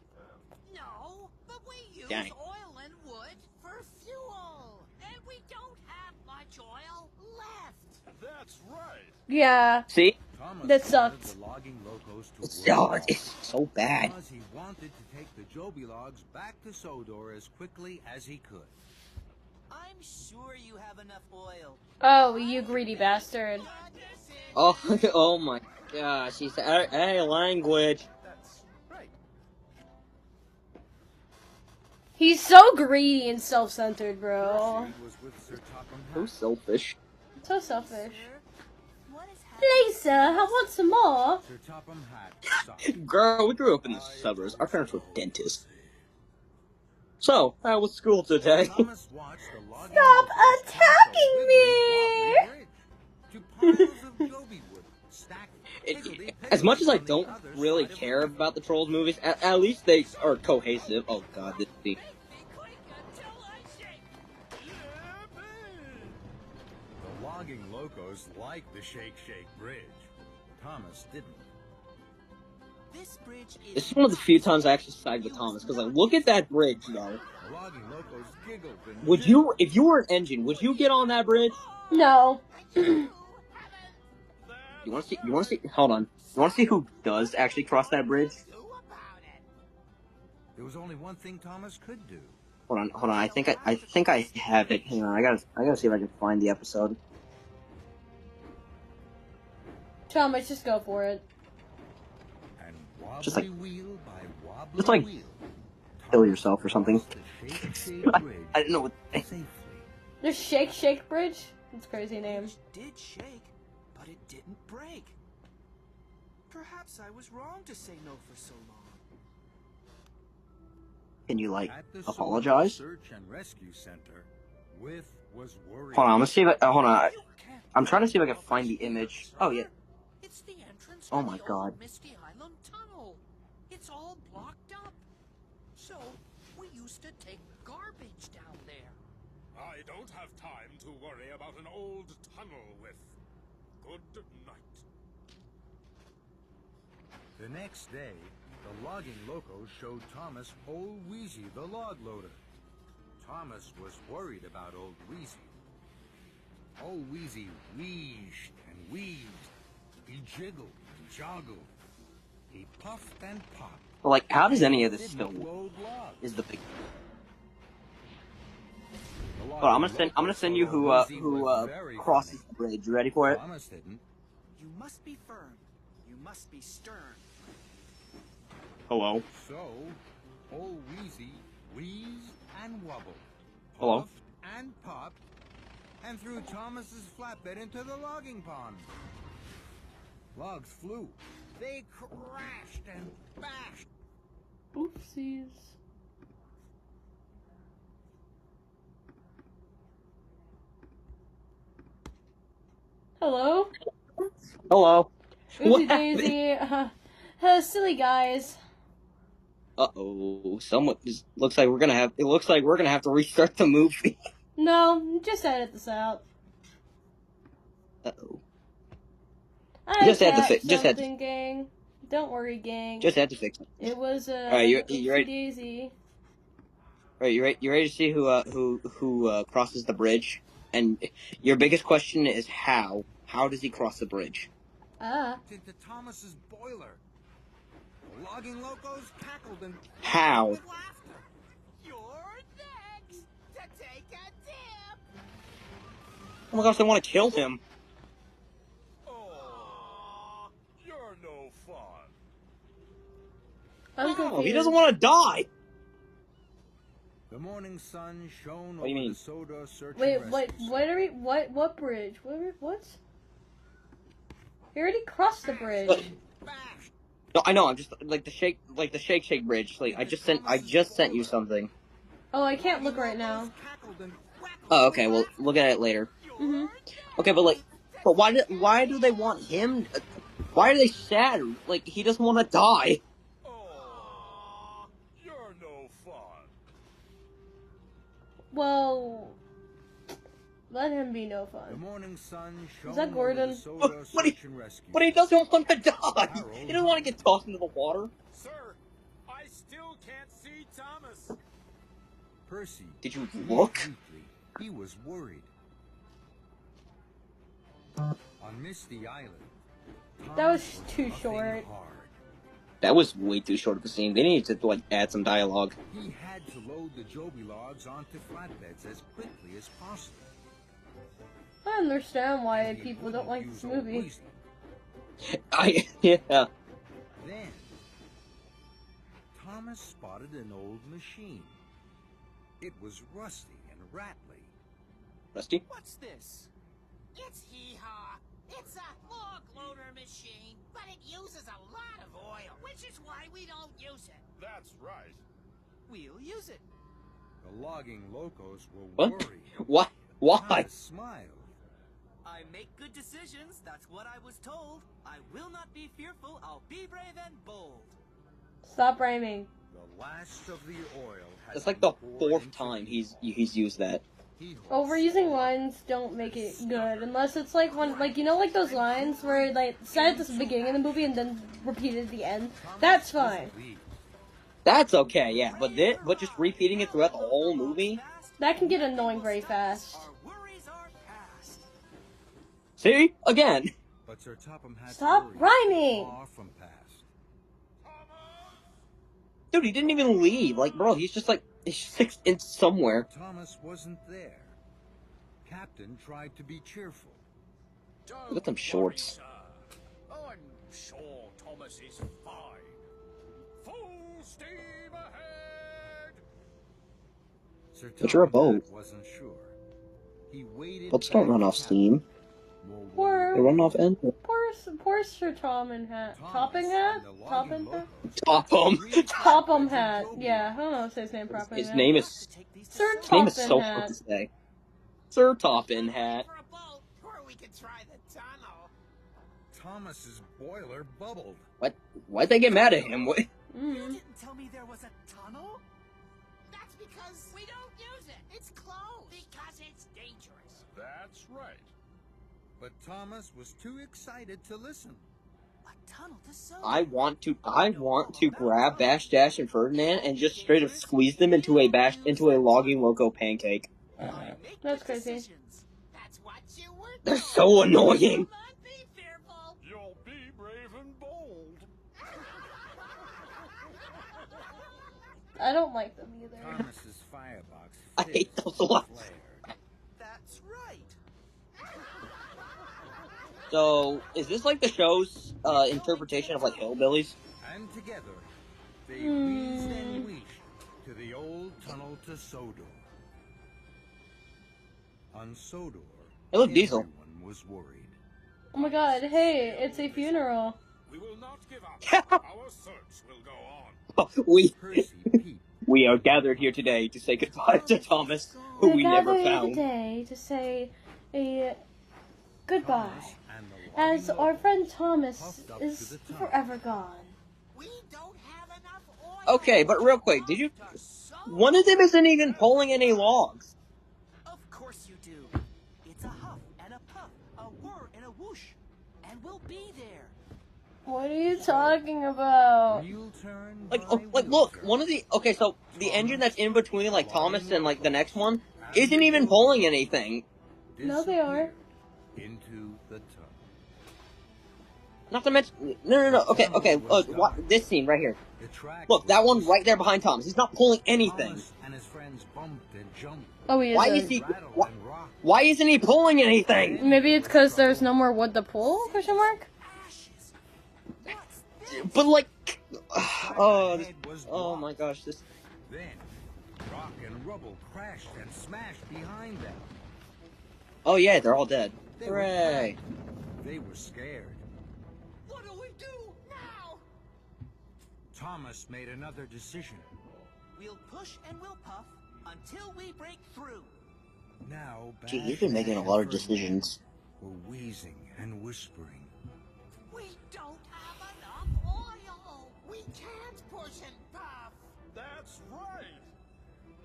No, but we use Dang. oil and wood for fuel. And we don't have much oil left. That's right. Yeah. See, Thomas That wanted sucked. the logging locos to it's, work it's so bad. because he wanted to take the Joby logs back to Sodor as quickly as he could. I'm sure you have enough oil. Oh, you greedy bastard. Oh, oh my gosh, he said, "Hey, language." That's right. He's so greedy and self-centered, bro. He was with Sir Topham Hatt. So selfish. So selfish. Sir, what is happening? Lisa, I want some more. Sir Topham Hatt sighed. Girl, we grew up in the suburbs. Our parents were dentists. So, how was school today? Thomas watched the logging Stop locos attacking cross a me! wibbly-wobbly bridge to piles of Joby wood stacked As much as I higgledy-piggledy don't on the other really side of the care river. about the Trolls movies, at least they are cohesive. Oh god, this scene. The logging locos liked the Shake Shake Bridge. Thomas didn't. This bridge is This is one of the few times I actually side with Thomas, because like, look at that bridge, though. The logging locos giggled and Would you, if you were an engine, would you get on that bridge? No. You wanna see, hold on. You wanna see who does actually cross that bridge? There was only one thing Thomas could do. Hold on, I think I have it. Hang on, I gotta see if I can find the episode. Thomas, just go for it. And wobbly Just like- wheel by wobbly just like wheel, kill Thomas yourself or something. crossed the Shake Shake Bridge I didn't know what. safely. The Shake Bridge? That's a crazy name. bridge did shake, but it didn't break. Perhaps I was wrong to say no for so long. Can you like At the apologize? Search and Rescue Center, Whiff was worried. Hold on, I'm gonna see if I, hold on. You can't I'm trying to see if I go can find the over image. here, Oh yeah. It's the entrance Oh to my the God. old Misty Island Tunnel. It's all blocked up. So, we used to take garbage down there. I don't have time to worry about an old tunnel with. Good night. The next day, the logging loco showed Thomas old Wheezy the log loader. Thomas was worried about old Wheezy. Old Wheezy wheezed and wheezed. He jiggled and joggled. He puffed and popped. Well, like, how does any of this Didn't still load logs. is the big? The Well, I'm logging gonna loco send you thought who old Wheezy was very crosses funny. the bridge. You ready for it? Thomas didn't. You must be firm. You must be stern. Hello. So, old Wheezy wheezed and wobbled, Hello. puffed and popped, and threw Thomas's flatbed into the logging pond. Logs flew. They crashed and bashed. Oopsies. Hello? Hello. Oopsie daisy. Silly guys. Uh-oh. Someone just looks like we're gonna have. It looks like we're gonna have to restart the movie. No, just edit this out. Uh-oh. I Just had to tapped fix. Just had to. something, gang. Don't worry, gang. Just had to fix it. It was Alright, you oopsie ready? daisy. Alright, you ready to see who crosses the bridge? And your biggest question is how? How does he cross the bridge? Into Thomas's boiler. The logging locos cackled and How? With laughter. You're next to take a dip. Oh my gosh, they want to kill him. Oh, you're no fun. I'm Oh, confused. he doesn't want to die. the morning sun shone What do you over mean? the Sodor search Wait, and what? rescue What are we? What bridge? What? He already crossed the bridge. bashed. No, I know. I'm just like the shake bridge. Like I just sent you something. Oh, I can't look right now. Cackled and quackled. Oh, okay. Well, look at it later. Mhm. Okay, but why do they want him? Why are they sad? Like he doesn't want to die. Oh, you're no fun. Well, let him be no The fun. morning sun shone that Gordon? over the Sodor But he- search and rescue. But he doesn't want to die. He doesn't want to get tossed into the water. Sir, I still can't see Thomas. Percy. Did you breathed look? deeply. He was worried. On Misty Island. That was Thomas too puffing short. hard. That was way too short of a scene. They needed to like add some dialogue. He had to load the Joby logs onto flatbeds as quickly as possible. I understand why And he people don't wouldn't like this use old movie. Wheezy. Yeah. Then, Thomas spotted an old machine. It was rusty and rattly. Rusty. What's this? It's hee-haw. It's a log loader machine, but it uses a lot of oil, which is why we don't use it. That's right. We'll use it. The logging locos were What? worried. What? Why? Thomas smiled. I make good decisions, that's what I was told. I will not be fearful, I'll be brave and bold. Stop rhyming. The last of the oil had It's like the been poured fourth into time the he's used that. He Overusing lines don't make it good, unless it's like one, like you know, like those lines where like said at the beginning of the movie and then repeated at the end. That's fine. That's okay, yeah. But just repeating it throughout the whole movie. That can get annoying very fast. Our worries are past. See? Again. But Sir Topham had Stop worries rhyming! far from past. Dude, he didn't even leave. Like, bro, he's just in somewhere. Thomas wasn't there. Captain tried to be cheerful. Look at them shorts. I'm sure Thomas is fine. Full steam ahead. Sir But you're a Topham boat. wasn't sure. He waited. Boats don't run off steam. Poor, They run off end. poor Sir Topham hat. Topping hat? Topham hat? Topham. Topham hat. Yeah, I don't know how to say his name properly. His now. name is Sir his name is Topham so hard hat. to say. Sir Topham hat. For a boat, or we could try the tunnel. Thomas's boiler bubbled. Why'd they get mad at him? What? You Mm. didn't tell me there was a tunnel? That's because we don't use it. It's closed. Because it's dangerous. That's right. But Thomas was too excited to listen. A tunnel to Sodo. I want to grab Bash, Dash, and Ferdinand and just straight up squeeze them into a logging loco pancake. That's crazy. That's what you were They're so annoying. Come on, be fearful. You'll be brave and bold. I don't like them either. Thomas's firebox. I hate those a lot. That's right. So, is this like the show's interpretation of like hillbillies? And together, they wheezed and wheezed to the old tunnel to Sodor. On Sodor, Hey, look, Diesel. everyone was worried. Oh my god, hey, it's a funeral. We will not give up. Our search will go on. Percy peeped. We are gathered here today to say goodbye to Thomas, who we never gathered here found. today to say a goodbye, And the as logging our loco friend Thomas puffed up to is the tunnel. forever gone. We don't have enough oil. Okay, but real quick, did you? One of them isn't even pulling any logs. Of course you do. It's a huff and a puff, a whir and a whoosh, and we'll be there. What are you talking about? Wheel turn Like, by like, wheel look, turn. one of the so the engine that's in between like Thomas and like the next one isn't even pulling anything. No, they are. Into the tunnel. Not to mention, no. Okay. This scene right here. The track Look, that was one right there behind Thomas. He's not pulling anything. Thomas and his friends bumped and jumped, Oh, he Why isn't. is he? rattled Why, and rocked. why isn't he pulling anything? Maybe it's because there's no more wood to pull? Question mark. But like, oh, Head was oh blocked. my gosh, this. Then, rock and rubble crashed and smashed behind them. Oh yeah, they're all dead. They were Hooray! panicked. They were scared. What do we do now? Thomas made another decision. We'll push and we'll puff until we break through. Now, Gee, Bash, he's been making a Dash, lot and of decisions. Ferdinand were wheezing and whispering. We don't have enough oil. We can't push and puff. That's right.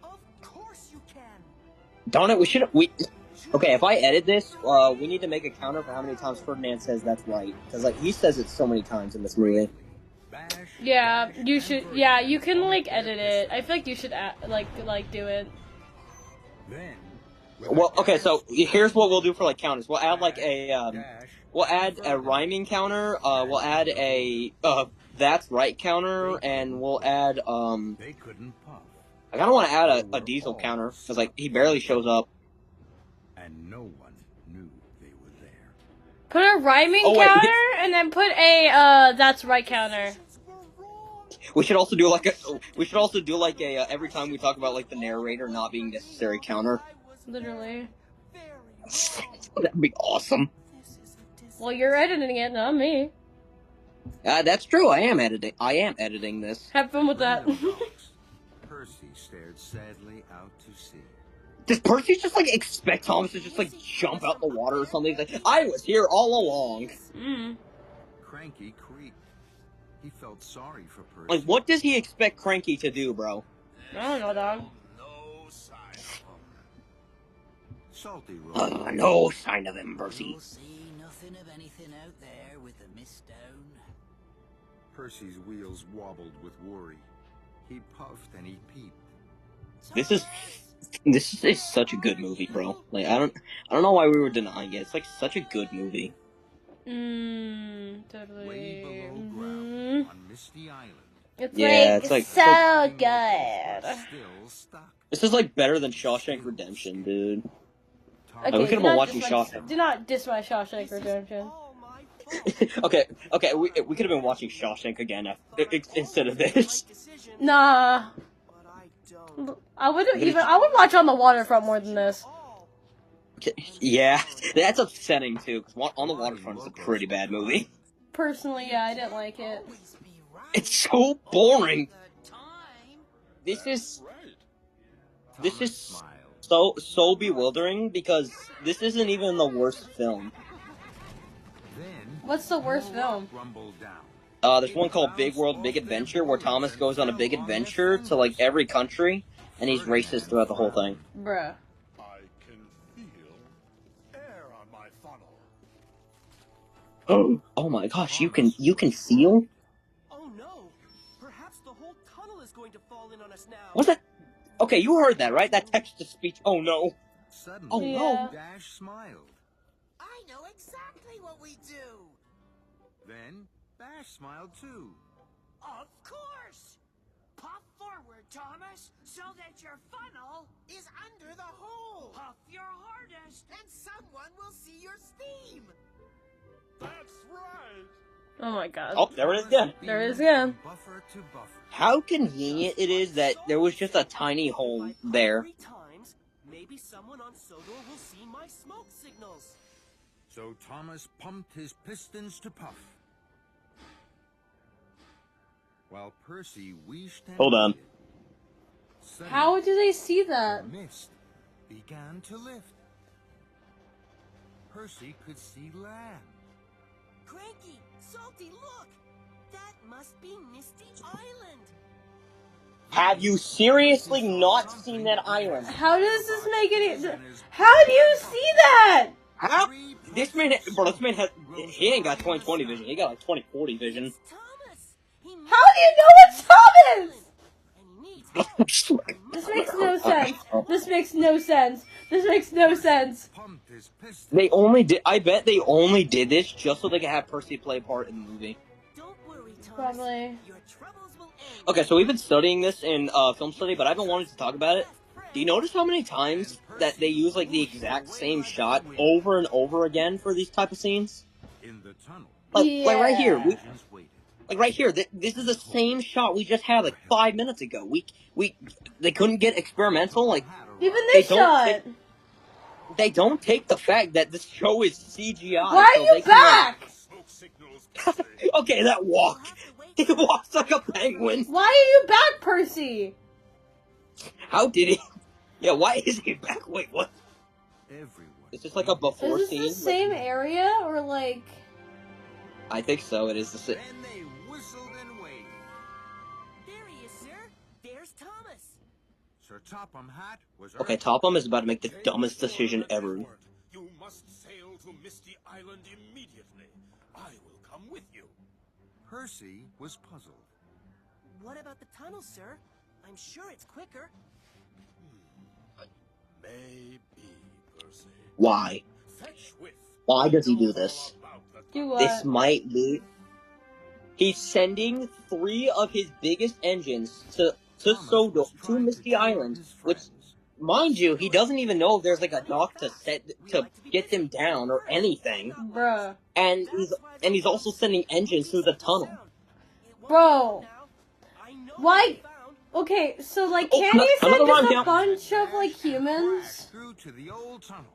Of course you can. Darn it, we. Okay, if I edit this, we need to make a counter for how many times Ferdinand says that's right, because like he says it so many times in this movie. Bash, Yeah, Dash, you and should. Ferdinand Yeah, you can like bumped edit their it. I feel like you should like do it. Then, Well, okay, so here's what we'll do for like counters. We'll add like a Dash, we'll add a rhyming counter. We'll add a that's right counter, and we'll add they couldn't puff, I kind of want to add a diesel counter because like he barely shows up. and no one knew they were there. Put a rhyming Oh, wait. counter and then put a that's right counter. We should also do like a every time we talk about like the narrator not being necessary counter. Literally. That'd be awesome. Well, you're editing it, not me. That's true. I am editing this. Have fun with that. Random dogs. Percy stared sadly out to sea. Does Percy just like expect Thomas to just like jump out the water or something? He's like, I was here all along. Cranky creaked. He felt sorry for Percy. Like, what does he expect Cranky to do, bro? I don't know, dog. No sign of him. Salty rolled. No sign of him, Percy. You'll see nothing of anything out there with the mist down. Percy's wheels wobbled with worry. He puffed and he peeped. This is such a good movie, bro. Like, I don't know why we were denying it. It's like such a good movie. Totally. Way below ground on Misty Island. It's Yeah, like, it's like- so But good. still stuck. This is like better than Shawshank Redemption, dude. Thomas we could've been do not watching diss Shawshank. Do not diss my Shawshank Redemption. All my fault. okay, we could have been watching Shawshank again instead of this. Decision, Nah. but I don't. I would watch On the Waterfront more than this. All. Yeah, that's upsetting too. Because On the Waterfront is a pretty bad movie. Personally, yeah, I didn't like it. Always be right It's so boring. the time. This is Thomas smiled. so bewildering because this isn't even the worst film. Then What's the worst film? rumbled down. There's one called Big World, Big Adventure, where Thomas goes on a big adventure to like every country, and he's racist throughout the whole thing. Bruh. I can feel air on my funnel. Oh my gosh, you can feel? Oh no! Perhaps the whole tunnel is going to fall in on us now. What's that? Okay, you heard that, right? That text-to-speech. Oh no. Suddenly, Oh no. Dash smiled. I know exactly what we do. Then Bash smiled too. Of course. Puff forward, Thomas, so that your funnel is under the hole. Puff your hardest, and someone will see your steam. That's right. Oh my god. Oh, there it is again. There it is again. Buffer to buffer. How convenient it is that there was just a tiny hole there. 3 times, maybe someone on Sodor will see my smoke signals. So Thomas pumped his pistons to puff. While Percy wished and Hold on. waited. Suddenly, How do they see that? the mist began to lift. Percy could see land. Cranky, Salty, look! That must be Misty Island. Have you seriously not seen that island? How does this make any... How do you see that? How? This man has... He ain't got 20/20 vision. He got like 20/40 vision. It's Thomas. He must How do you know it's Thomas? and he needs This makes no sense. This makes no sense. This makes no sense. Pumped his pistons. They only did... I bet they only did this just so they could have Percy play a part in the movie. Don't worry, Thomas. Probably. Your troubles will end. Okay, so we've been studying this in film study, but I've been wanting to talk about it. Do you notice how many times that they use like the exact same shot over and over again for these type of scenes? In the tunnel, Like right here, Agents waited. like right here. This is the same shot we just had like 5 minutes ago. They couldn't get experimental. Like Even They this don't shot. take- they don't take the fact that this show is CGI. Why are so you they can, like- back? Smoke signals, Percy. Okay, that walk. He walks like a penguin. Why are you back, Percy? How did he? Yeah, why is he back? Wait, what? Everyone. Is this like a before Is scene? this the same area or like? I think so. It is the same. Then they whistled and waved. There he is, sir. There's Thomas. Sir Topham Hatt was Okay, urged Topham is about to make the dumbest decision ever. You must sail to Misty Island immediately. I will come with you. Percy was puzzled. What about the tunnel, sir? I'm sure it's quicker. Maybe, Percy. Why? Fetch with. Why does he do this? Do what? This might be. He's sending 3 of his biggest engines to Thomas Sodor, was to trying Misty cheer up Island, his which, friends. mind you, he doesn't even know if there's like a dock to get them down or anything. Bruh. And he's also sending engines through the tunnel. Bro. Why? Okay, so like, Oh, can't he another send just rundown. a bunch of like humans? Through to the old tunnel.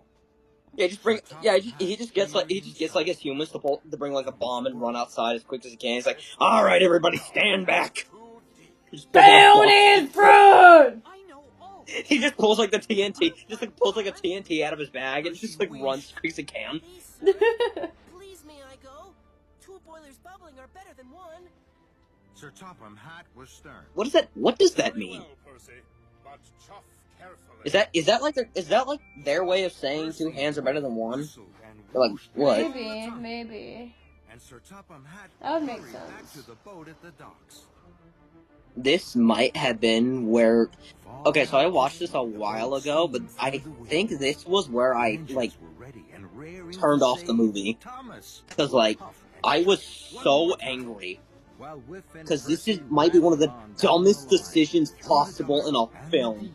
Yeah, just bring. Yeah, he just gets like his humans to bring like a bomb and run outside as quick as he can. He's like, all right, everybody, stand back. He just pulls Down like, in front! I know all. he just pulls like the TNT, just like pulls like a TNT out of his bag and just like runs as quick as he can. Please, sir. Please, may I go? 2 boilers bubbling are better than 1. Sir Topham Hatt was stern. What is that? What does that Very mean? well, Percy, but chuff carefully. Is that like their way of saying 2 hands are better than 1? Whistled and Or, like, whooshed what? into the Maybe, tunnel. maybe. And Sir Topham Hatt That would make hurried back sense. to the boat at the docks. This might have been where. Okay, so I watched this a while ago, but I think this was where I like turned off the movie. Because like I was so angry. Because this might be one of the dumbest decisions possible in a film.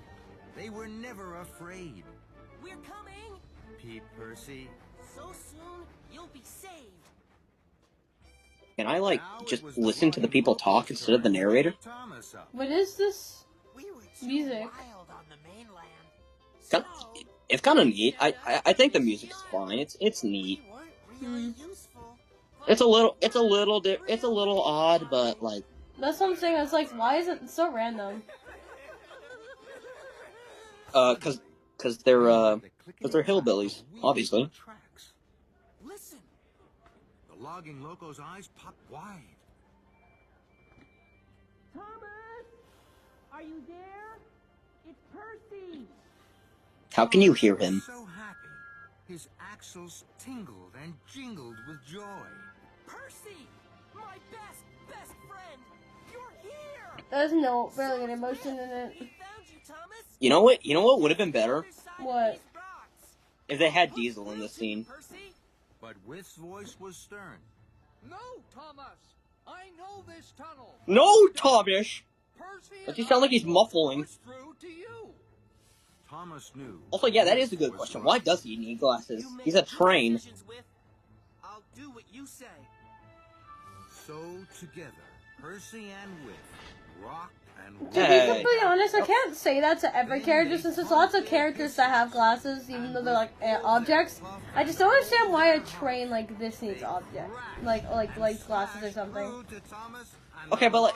They were never afraid. We're coming. Pete Percy. So soon, you'll be saved. Can I like just listen to the people talk instead of the narrator? Thomas up. What is this? We were too Music. wild on the mainland. Kind- So, It's kind of neat. I think the music's fine. It's neat. we weren't really useful. It's a little odd, but like That's what I'm saying. It's like, why is it so random? cause they're hillbillies, obviously. Listen. The logging loco's eyes popped wide. Thomas! Are you there? It's Percy! How can you hear him? So happy. His axles tingled and jingled with joy. Percy! My best friend! You're here! There's no really good emotion in it. We found you, Thomas! You know what? You know what would have been better? What? If they had Diesel in the scene. But Whiff's voice was stern. No, Thomas! I know this tunnel! No, Thomas! Percy Does he sound like he's muffling? through to you. Thomas knew. Also, yeah, that is a good question. Why does he need glasses? He's a train. I'll do what you say. So together, Percy and Whiff rocked and rolled. To be completely honest, I can't say that to every character since there's lots of characters that have glasses, even though they're like objects. I just don't understand why a train like this needs objects, like glasses or something. Okay, but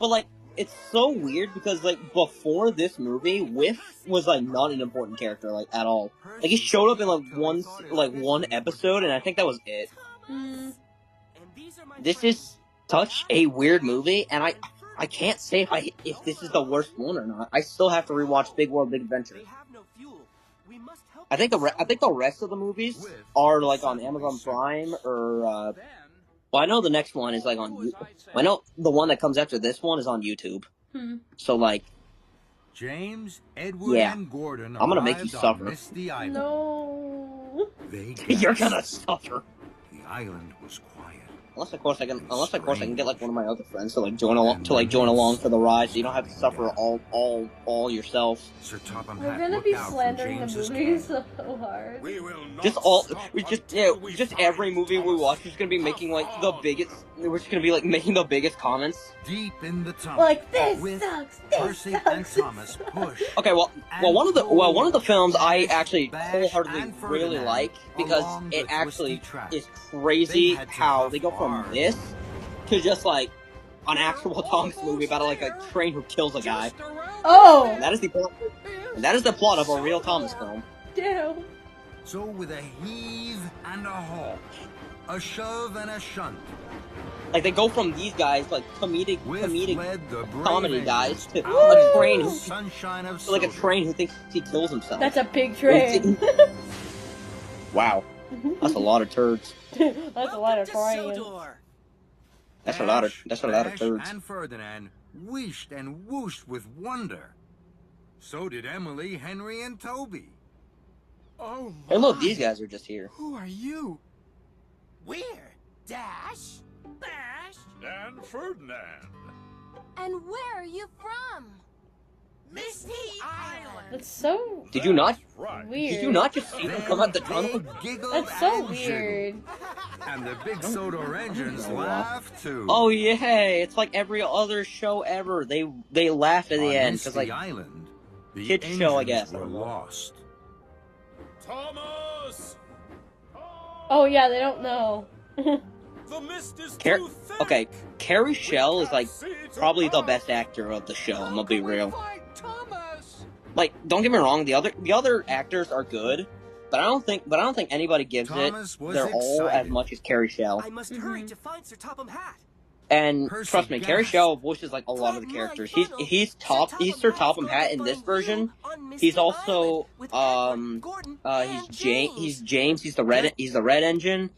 like, it's so weird because like before this movie, Whiff was like not an important character like at all. Like he showed up in like one episode, and I think that was it. This is such a weird movie, and I can't say if this is the worst one or not. I still have to rewatch Big World Big Adventure. I think the rest of the movies are like on Amazon Prime or well, I know the next one is like on. I know the one that comes after this one is on YouTube. So like, James, Edward, yeah, and Gordon I'm gonna make you arrived on suffer. Misty Island. No. They You're gasped. gonna suffer. The island was quiet. Unless of course I can get like one of my other friends to like join along for the ride, so you don't have to suffer all yourself. Sir Topham We're Hatt gonna looked be out from slandering the James's movie cabin. so hard. We will not Just every movie we watch is gonna be making like the biggest. We're just gonna be like making the biggest comments. Deep in the tunnel, Like this with sucks. This Percy sucks. and Thomas pushed. Okay, well, one of the films I actually wholeheartedly really like because it actually is crazy how they go from this to just like an actual Thomas movie about like a train who kills a guy. Oh. And that is the plot of a real Thomas film. Damn. So with a heave and a halt, a shove and a shunt, Like they go from these guys like comedic led the brave comedy engine guys to out a into train the who sunshine of like a Sodor. train who thinks he kills himself. That's a big train. Wow, that's a lot of turds. That's a lot of trains. That's a lot of Dash, turds. and Ferdinand wished and whooshed with wonder. So did Emily, Henry, and Toby. Oh my. Hey, look, these guys are just here. Who are you? We're Dash, Bash, And Ferdinand. And where are you from? Misty Island. That's so Did you not? Right. weird. Did you not just see them come out the tunnel? They giggled That's so and weird. jiggled. And the big Sodor engines laughed too. Oh yay! It's like every other show ever. They laugh at the On end Misty because like Island, the kid show, I engines guess. were lost. Thomas! Oh yeah, they don't know. The mist is too thick. Okay, Carrie Shell is like See to probably the pass. best actor of the show. I'm gonna be real. Find Thomas. Like, don't get me wrong, the other actors are good, but I don't think anybody gives Thomas it was their all as excited. much as Carrie Shell. I must hurry to find Sir Topham Hatt. And Percy trust me, Carrie gasped. Shell voices like a lot of the characters. He's Sir Topham Hatt in this version. He's also he's James. He's the red engine.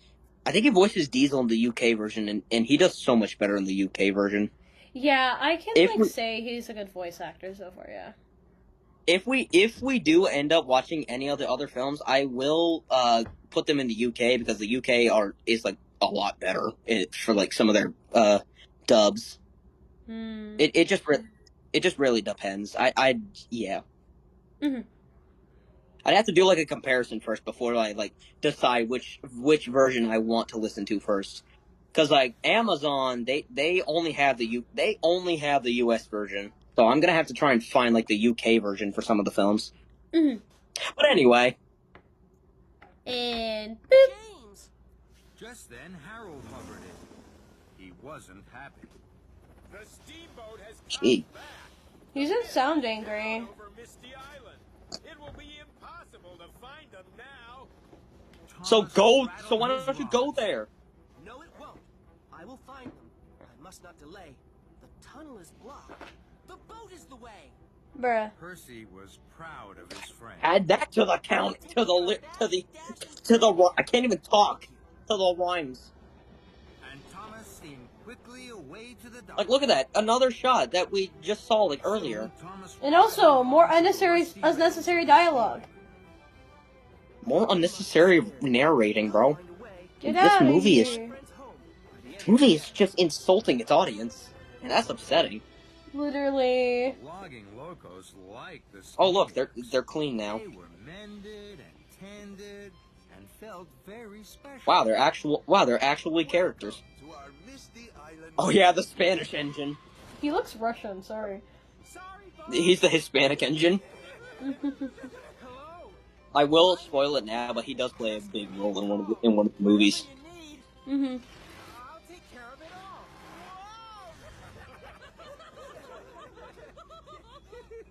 I think he voices Diesel in the UK version, and he does so much better in the UK version. Yeah, I can If like we- say he's a good voice actor so far. Yeah. If we do end up watching any of the other films, I will put them in the UK because the UK is like a lot better for like some of their dubs. It just really depends. Yeah. Mhm. I'd have to do like a comparison first before I like decide which version I want to listen to first. Cause like Amazon, they only have the US version, so I'm gonna have to try and find like the UK version for some of the films. Mhm. But anyway, And boop. James. Just then, Harold hovered in. He wasn't happy. The steamboat has Gee. come back. He doesn't sound angry. Over Misty Island. It will be impossible to find them now. so Thomas go. rattled So why his don't you go rods. there? No, it won't. I will find them. I must not delay. The tunnel is blocked. The boat is the way. Bruh. Percy was proud of his friend. Add that to the count, to the I can't even talk, to the rhymes. And Thomas steamed quickly away to the dock. Like, look at that, another shot that we just saw, like, earlier. And also, more unnecessary dialogue. More unnecessary narrating, bro. Get This out movie of here. This movie is just insulting its audience, and that's upsetting. Literally. Logging locos like the Oh look, they're clean now. They were mended and tended and felt very special. Wow, they're actually characters. To our Misty Island. Oh yeah, the Spanish engine. He looks Russian, sorry. He's the Hispanic engine. I will spoil it now, but he does play a big role in one of the movies. Mm-hmm. I'll take care of it all.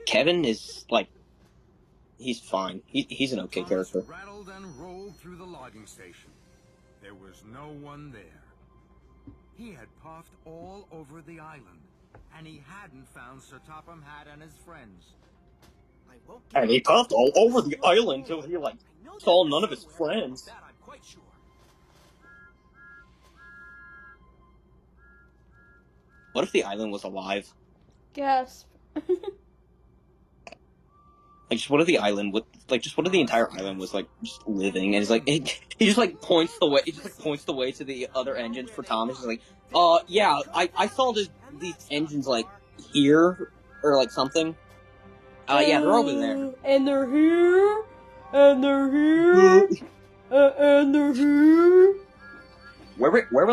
Kevin is, like, he's fine. He's an okay character. Rattled and rolled through the logging station. There was no one there. He had puffed all over the island, and he hadn't found Sir Topham Hatt and his friends. I won't And he puffed all over the island till he, like, saw none of his friends. That I'm quite sure. What if the island was alive? Gasp. Like, just what if the island would, like, just what if the entire island was, like, just living, and he's like, he just, like, points the way to the other engines for Thomas, he's like, yeah, I saw these engines, like, here, or, like, something. Yeah, they're over there. And they're here, and they're here, and they're here. Where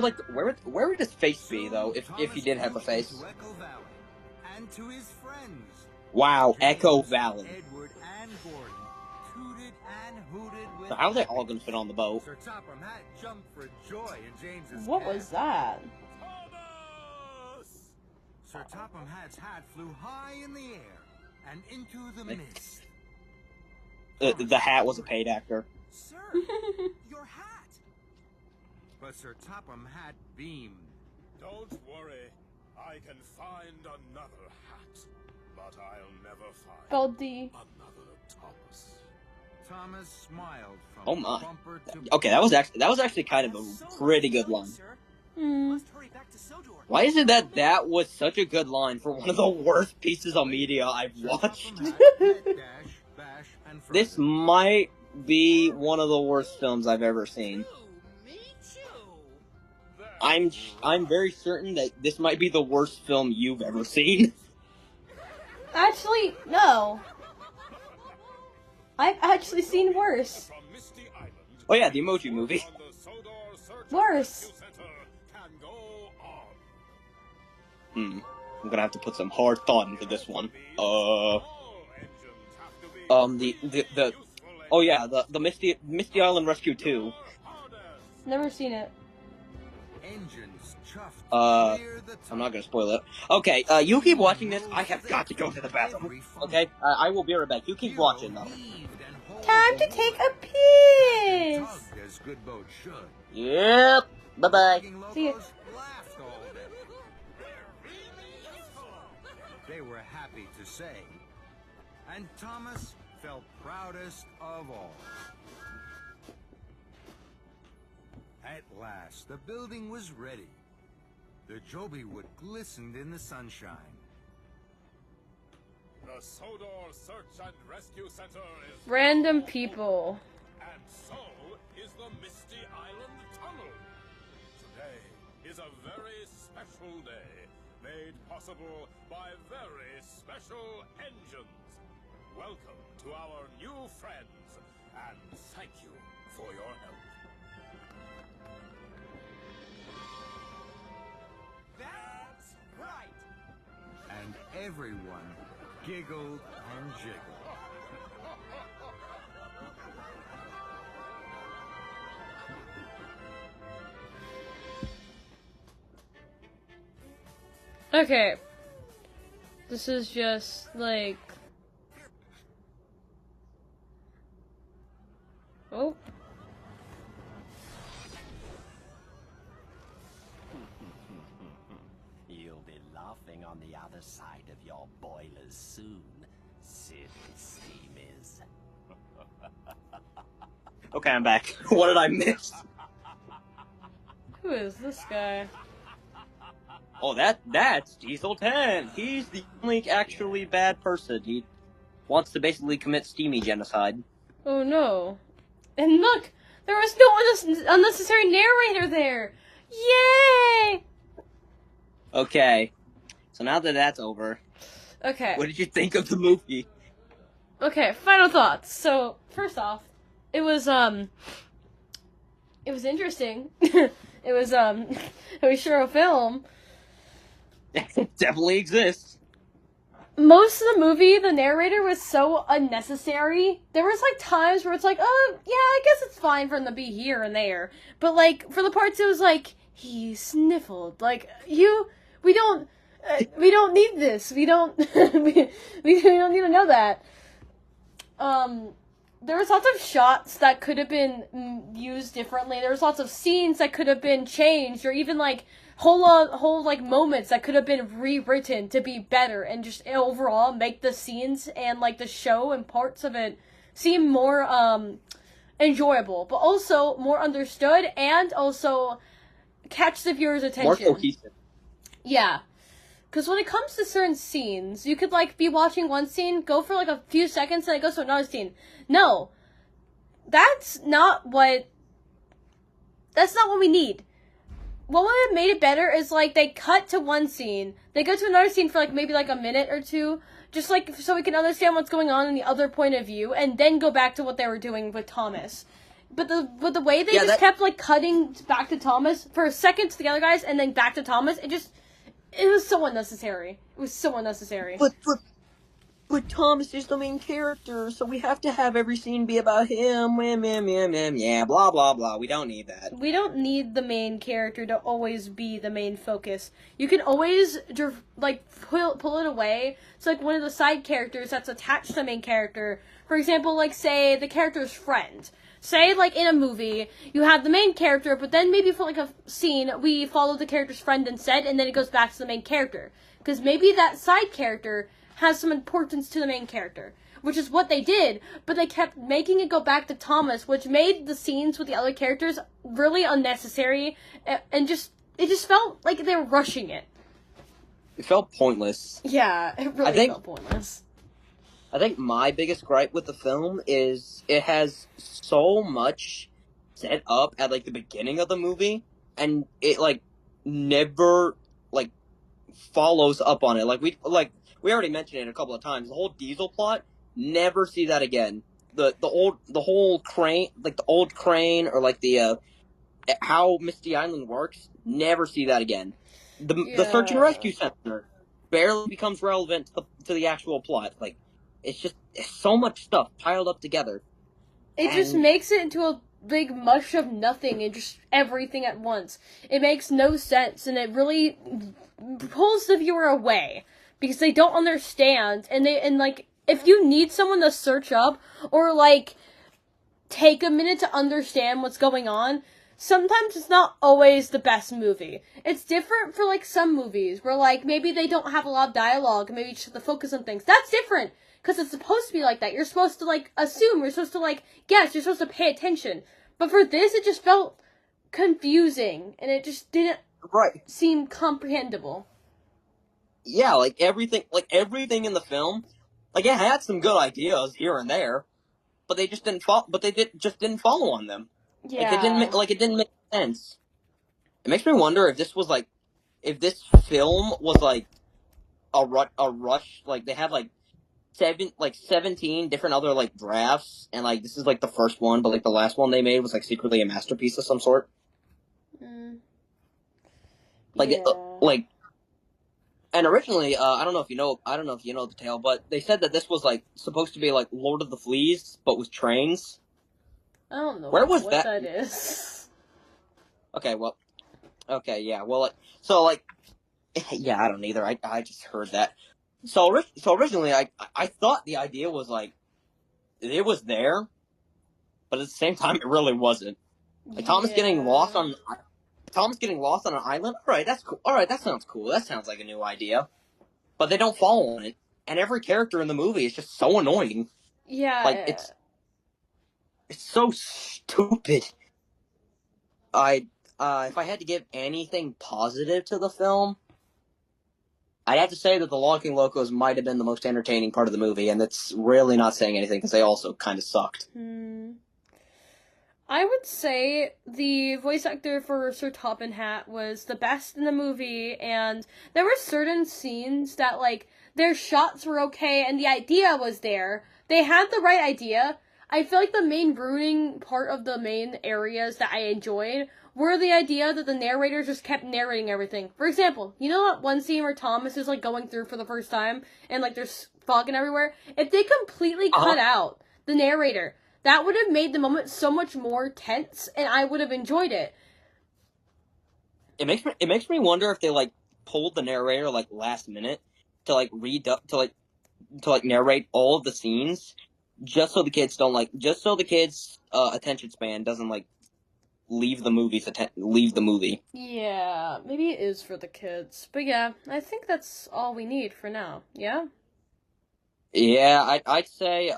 would his face be, though, if he did have a face? To Echo Valley and to his friends. Wow, Echo Valley. Edward and Gordon tooted and hooted with So how are they all gonna fit on the boat? Sir Topham Hatt jumped for joy in James's What hat. was that? Thomas! Sir Topham Hatt's hat flew high in the air and into the mist. The hat was a paid actor. Sir, your hat. But Sir Topham Hatt beamed. Don't worry, I can find another hat, but I'll never find Baldy. another Thomas. Thomas smiled from Oh my. bumper to Okay, that was actually kind of a pretty good line. Hmm. Must hurry back to Sodor. Why is it that was such a good line for one of the worst pieces of media I've watched? Topham Hatt met Dash, Bash, and This Frozen. might be one of the worst films I've ever seen. Me too. I'm very certain that this might be the worst film you've ever seen. Actually, no. I've actually seen worse. From Misty Island, Oh yeah, the Emoji Movie. on the Sodor Search and Worse. Rescue Center can go on. I'm gonna have to put some hard thought into this one. All engines have to be The oh yeah, the Misty Island Rescue 2. Never seen it. Engines chuffed clear the I'm not tunnel. gonna spoil it. Okay, you keep watching this. I have got to go to the bathroom. Okay, I will be right back. You keep watching though. Heaved and hauled Time to the take water. a piss. Tugged as good boats should. Yep. Bye bye. Logging See ya. locos laughed all day. They were happy to say. And Thomas felt proudest of all. At last, the building was ready. The Joby wood glistened in the sunshine. The Sodor Search and Rescue Center is Random people. and so is the Misty Island Tunnel. Today is a very special day, made possible by very special engines. Welcome to our new friends, and thank you for your help. That's right. And everyone giggled and jiggled. Okay. This is just like. Oh. You'll be laughing on the other side of your boilers soon. Sid Steam is. Okay, I'm back. What did I miss? Who is this guy? Oh, that's Diesel 10. He's the only actually bad person. He wants to basically commit steamy genocide. Oh no. And look! There was no unnecessary narrator there! Yay! Okay, so now that that's over, Okay. what did you think of the movie? Okay, final thoughts. So, first off, it was interesting. it was sure a film. It definitely exists. Most of the movie, the narrator was so unnecessary. There was, like, times where it's like, oh, yeah, I guess it's fine for him to be here and there. But, like, for the parts it was like, he sniffled. Like, we don't need this. We don't, we don't need to know that. There was lots of shots that could have been used differently. There was lots of scenes that could have been changed, or even, like, whole like moments that could have been rewritten to be better and just overall make the scenes and like the show and parts of it seem more enjoyable, but also more understood and also catch the viewer's attention. More cohesive. Yeah. Because when it comes to certain scenes, you could like be watching one scene, go for like a few seconds, and it goes to another scene. No. That's not what we need. What would have made it better is, like, they cut to one scene, they go to another scene for, like, maybe, like, a minute or two, just, like, so we can understand what's going on in the other point of view, and then go back to what they were doing with Thomas. But the way they kept, like, cutting back to Thomas, for a second to the other guys, and then back to Thomas, it was so unnecessary. It was so unnecessary. But Thomas is the main character, so we have to have every scene be about him. Yeah, blah, blah, blah. We don't need that. We don't need the main character to always be the main focus. You can always, like, pull it away. So, like, one of the side characters that's attached to the main character. For example, like, say, the character's friend. Say, like, in a movie, you have the main character, but then maybe for, like, a scene, we follow the character's friend instead, and then it goes back to the main character. Because maybe that side character has some importance to the main character, which is what they did, but they kept making it go back to Thomas, which made the scenes with the other characters really unnecessary, and it just felt like they were rushing it. It felt pointless. Yeah, it really felt pointless. I think my biggest gripe with the film is it has so much set up at, like, the beginning of the movie, and it, like, never, like, follows up on it. We already mentioned it a couple of times. The whole Diesel plot, never see that again. The whole crane, like the old crane, or like the how Misty Island works, never see that again. The search and rescue center barely becomes relevant to the actual plot. Like, it's so much stuff piled up together. It just makes it into a big mush of nothing and just everything at once. It makes no sense, and it really pulls the viewer away. Because they don't understand, and like, if you need someone to search up, or like, take a minute to understand what's going on, sometimes it's not always the best movie. It's different for, like, some movies, where, like, maybe they don't have a lot of dialogue, and maybe you just have to focus on things. That's different, because it's supposed to be like that. You're supposed to, like, assume, you're supposed to, like, guess, you're supposed to pay attention. But for this, it just felt confusing, and it just didn't seem comprehensible. Yeah, like everything in the film, like, it had some good ideas here and there, but they just didn't follow on them. Yeah. It didn't make sense. It makes me wonder if this was like, if this film was like a rush, like they had like 17 different other like drafts, and like this is like the first one, but like the last one they made was like secretly a masterpiece of some sort. And originally, I don't know if you know the tale, but they said that this was like supposed to be like Lord of the Fleas, but with trains. I don't know what that is. Okay, yeah, I don't either. I just heard that. So originally, I thought the idea was like, it was there, but at the same time, it really wasn't. Like, Thomas getting lost on an island? Alright, that's cool. Alright, that sounds cool. That sounds like a new idea. But they don't follow on it. and every character in the movie is just so annoying. Yeah. Like, it's so stupid. If I had to give anything positive to the film, I'd have to say that the Locking Locos might have been the most entertaining part of the movie, and that's really not saying anything because they also kind of sucked. I would say the voice actor for Sir Toppin Hat was the best in the movie, and there were certain scenes that, like, their shots were okay, and the idea was there. They had the right idea. I feel like the main ruining part of the main areas that I enjoyed were the idea that the narrators just kept narrating everything. For example, you know that one scene where Thomas is, like, going through for the first time, and, like, there's fog and everywhere? If they completely cut out the narrator, that would have made the moment so much more tense, and I would have enjoyed it. It makes me wonder if they, like, pulled the narrator, like, last minute to, like, narrate all of the scenes, just so the kids attention span doesn't, like, leave the movie. Yeah, maybe it is for the kids. But yeah, I think that's all we need for now. Yeah? Yeah, I'd say,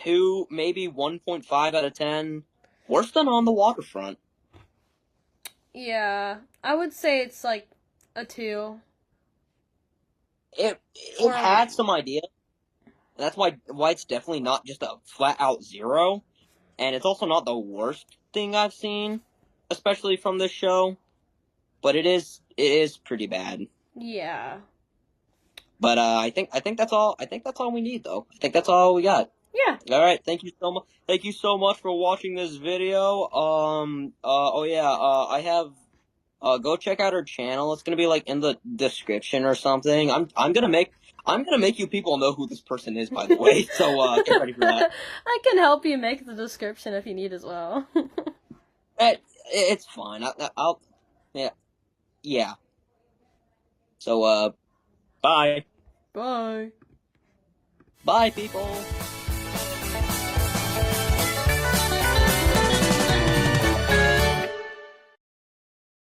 2, maybe 1.5 out of 10. Worse than On the Waterfront. Yeah, I would say it's like a 2. It had some idea. That's why it's definitely not just a flat out 0. And it's also not the worst thing I've seen, especially from this show. But it is pretty bad. Yeah. But I think that's all. I think that's all we need, though. I think that's all we got. Yeah. All right. Thank you so much. Thank you so much for watching this video. I have. Go check out her channel. It's gonna be like in the description or something. I'm gonna make you people know who this person is, by the way. So get ready for that. I can help you make the description if you need as well. It's fine. I'll yeah. So bye. Bye. Bye, people.